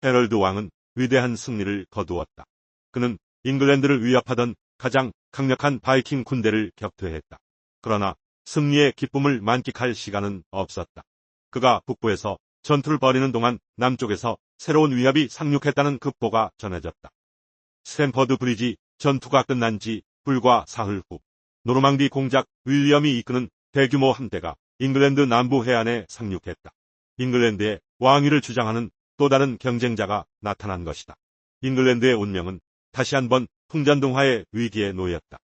헤럴드 왕은 위대한 승리를 거두었다. 그는 잉글랜드를 위협하던 가장 강력한 바이킹 군대를 격퇴했다. 그러나 승리의 기쁨을 만끽할 시간은 없었다. 그가 북부에서 전투를 벌이는 동안 남쪽에서 새로운 위협이 상륙했다는 급보가 전해졌다. 스탠퍼드 브리지 전투가 끝난 지 불과 사흘 후 노르망디 공작 윌리엄이 이끄는 대규모 함대가 잉글랜드 남부 해안에 상륙했다. 잉글랜드의 왕위를 주장하는 또 다른 경쟁자가 나타난 것이다. 잉글랜드의 운명은 다시 한번 풍전등화의 위기에 놓였다.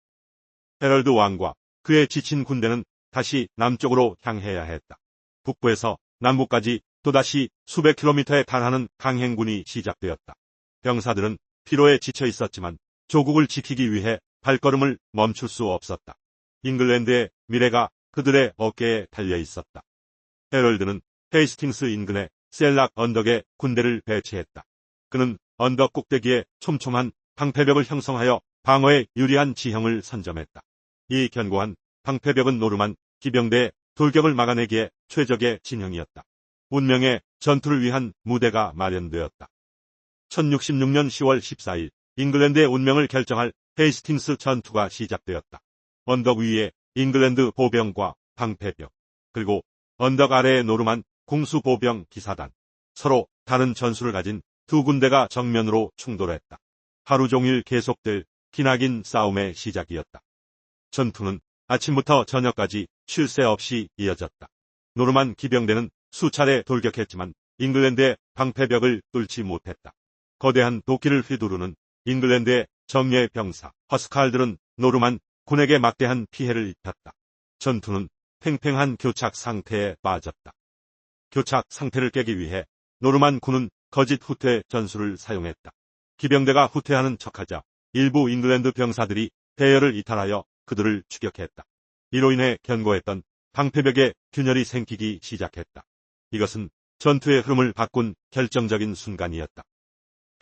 헤럴드 왕과 그의 지친 군대는 다시 남쪽으로 향해야 했다. 북부에서 남부까지 또다시 수백 킬로미터에 달하는 강행군이 시작되었다. 병사들은 피로에 지쳐 있었지만 조국을 지키기 위해 발걸음을 멈출 수 없었다. 잉글랜드의 미래가 그들의 어깨에 달려 있었다. 헤럴드는 헤이스팅스 인근의 셀락 언덕에 군대를 배치했다. 그는 언덕 꼭대기에 촘촘한 방패벽을 형성하여 방어에 유리한 지형을 선점했다. 이 견고한 방패벽은 노르만 기병대의 돌격을 막아내기에 최적의 진영이었다. 운명의 전투를 위한 무대가 마련되었다. 1066년 10월 14일 잉글랜드의 운명을 결정할 헤이스팅스 전투가 시작되었다. 언덕 위에 잉글랜드 보병과 방패벽, 그리고 언덕 아래의 노르만 공수 보병 기사단, 서로 다른 전술을 가진 두 군대가 정면으로 충돌했다. 하루 종일 계속될 기나긴 싸움의 시작이었다. 전투는 아침부터 저녁까지 쉴 새 없이 이어졌다. 노르만 기병대는 수차례 돌격했지만 잉글랜드의 방패벽을 뚫지 못했다. 거대한 도끼를 휘두르는 잉글랜드의 정예 병사 허스칼들은 노르만 군에게 막대한 피해를 입혔다. 전투는 팽팽한 교착 상태에 빠졌다. 교착 상태를 깨기 위해 노르만 군은 거짓 후퇴 전술을 사용했다. 기병대가 후퇴하는 척하자 일부 잉글랜드 병사들이 대열을 이탈하여 그들을 추격했다. 이로 인해 견고했던 방패벽에 균열이 생기기 시작했다. 이것은 전투의 흐름을 바꾼 결정적인 순간이었다.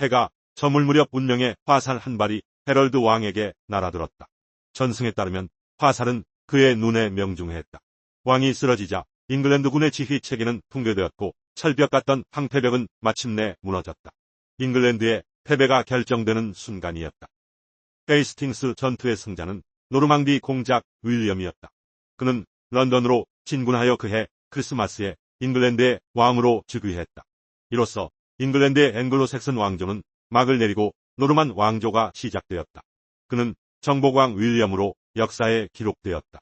해가 저물 무렵 운명의 화살 한 발이 헤럴드 왕에게 날아들었다. 전승에 따르면 화살은 그의 눈에 명중했다. 왕이 쓰러지자 잉글랜드군의 지휘 체계는 붕괴되었고 철벽 같던 방패벽은 마침내 무너졌다. 잉글랜드의 패배가 결정되는 순간이었다. 헤이스팅스 전투의 승자는 노르망디 공작 윌리엄이었다. 그는 런던으로 진군하여 그해 크리스마스에 잉글랜드의 왕으로 즉위했다. 이로써 잉글랜드의 앵글로색슨 왕조는 막을 내리고 노르만 왕조가 시작되었다. 그는 정복왕 윌리엄으로 역사에 기록되었다.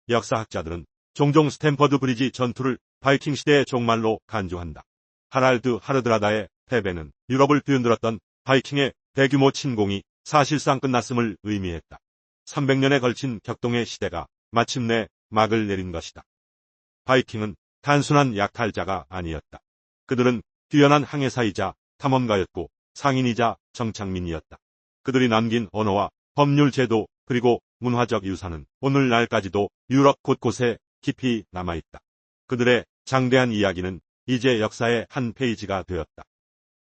역사학자들은 종종 스탠퍼드 브리지 전투를 바이킹 시대의 종말로 간주한다. 하랄드 하르드라다의 패배는 유럽을 뒤흔들었던 바이킹의 대규모 침공이 사실상 끝났음을 의미했다. 300년에 걸친 격동의 시대가 마침내 막을 내린 것이다. 바이킹은 단순한 약탈자가 아니었다. 그들은 뛰어난 항해사이자 탐험가였고 상인이자 정착민이었다. 그들이 남긴 언어와 법률 제도 그리고 문화적 유산은 오늘날까지도 유럽 곳곳에 깊이 남아있다. 그들의 장대한 이야기는 이제 역사의 한 페이지가 되었다.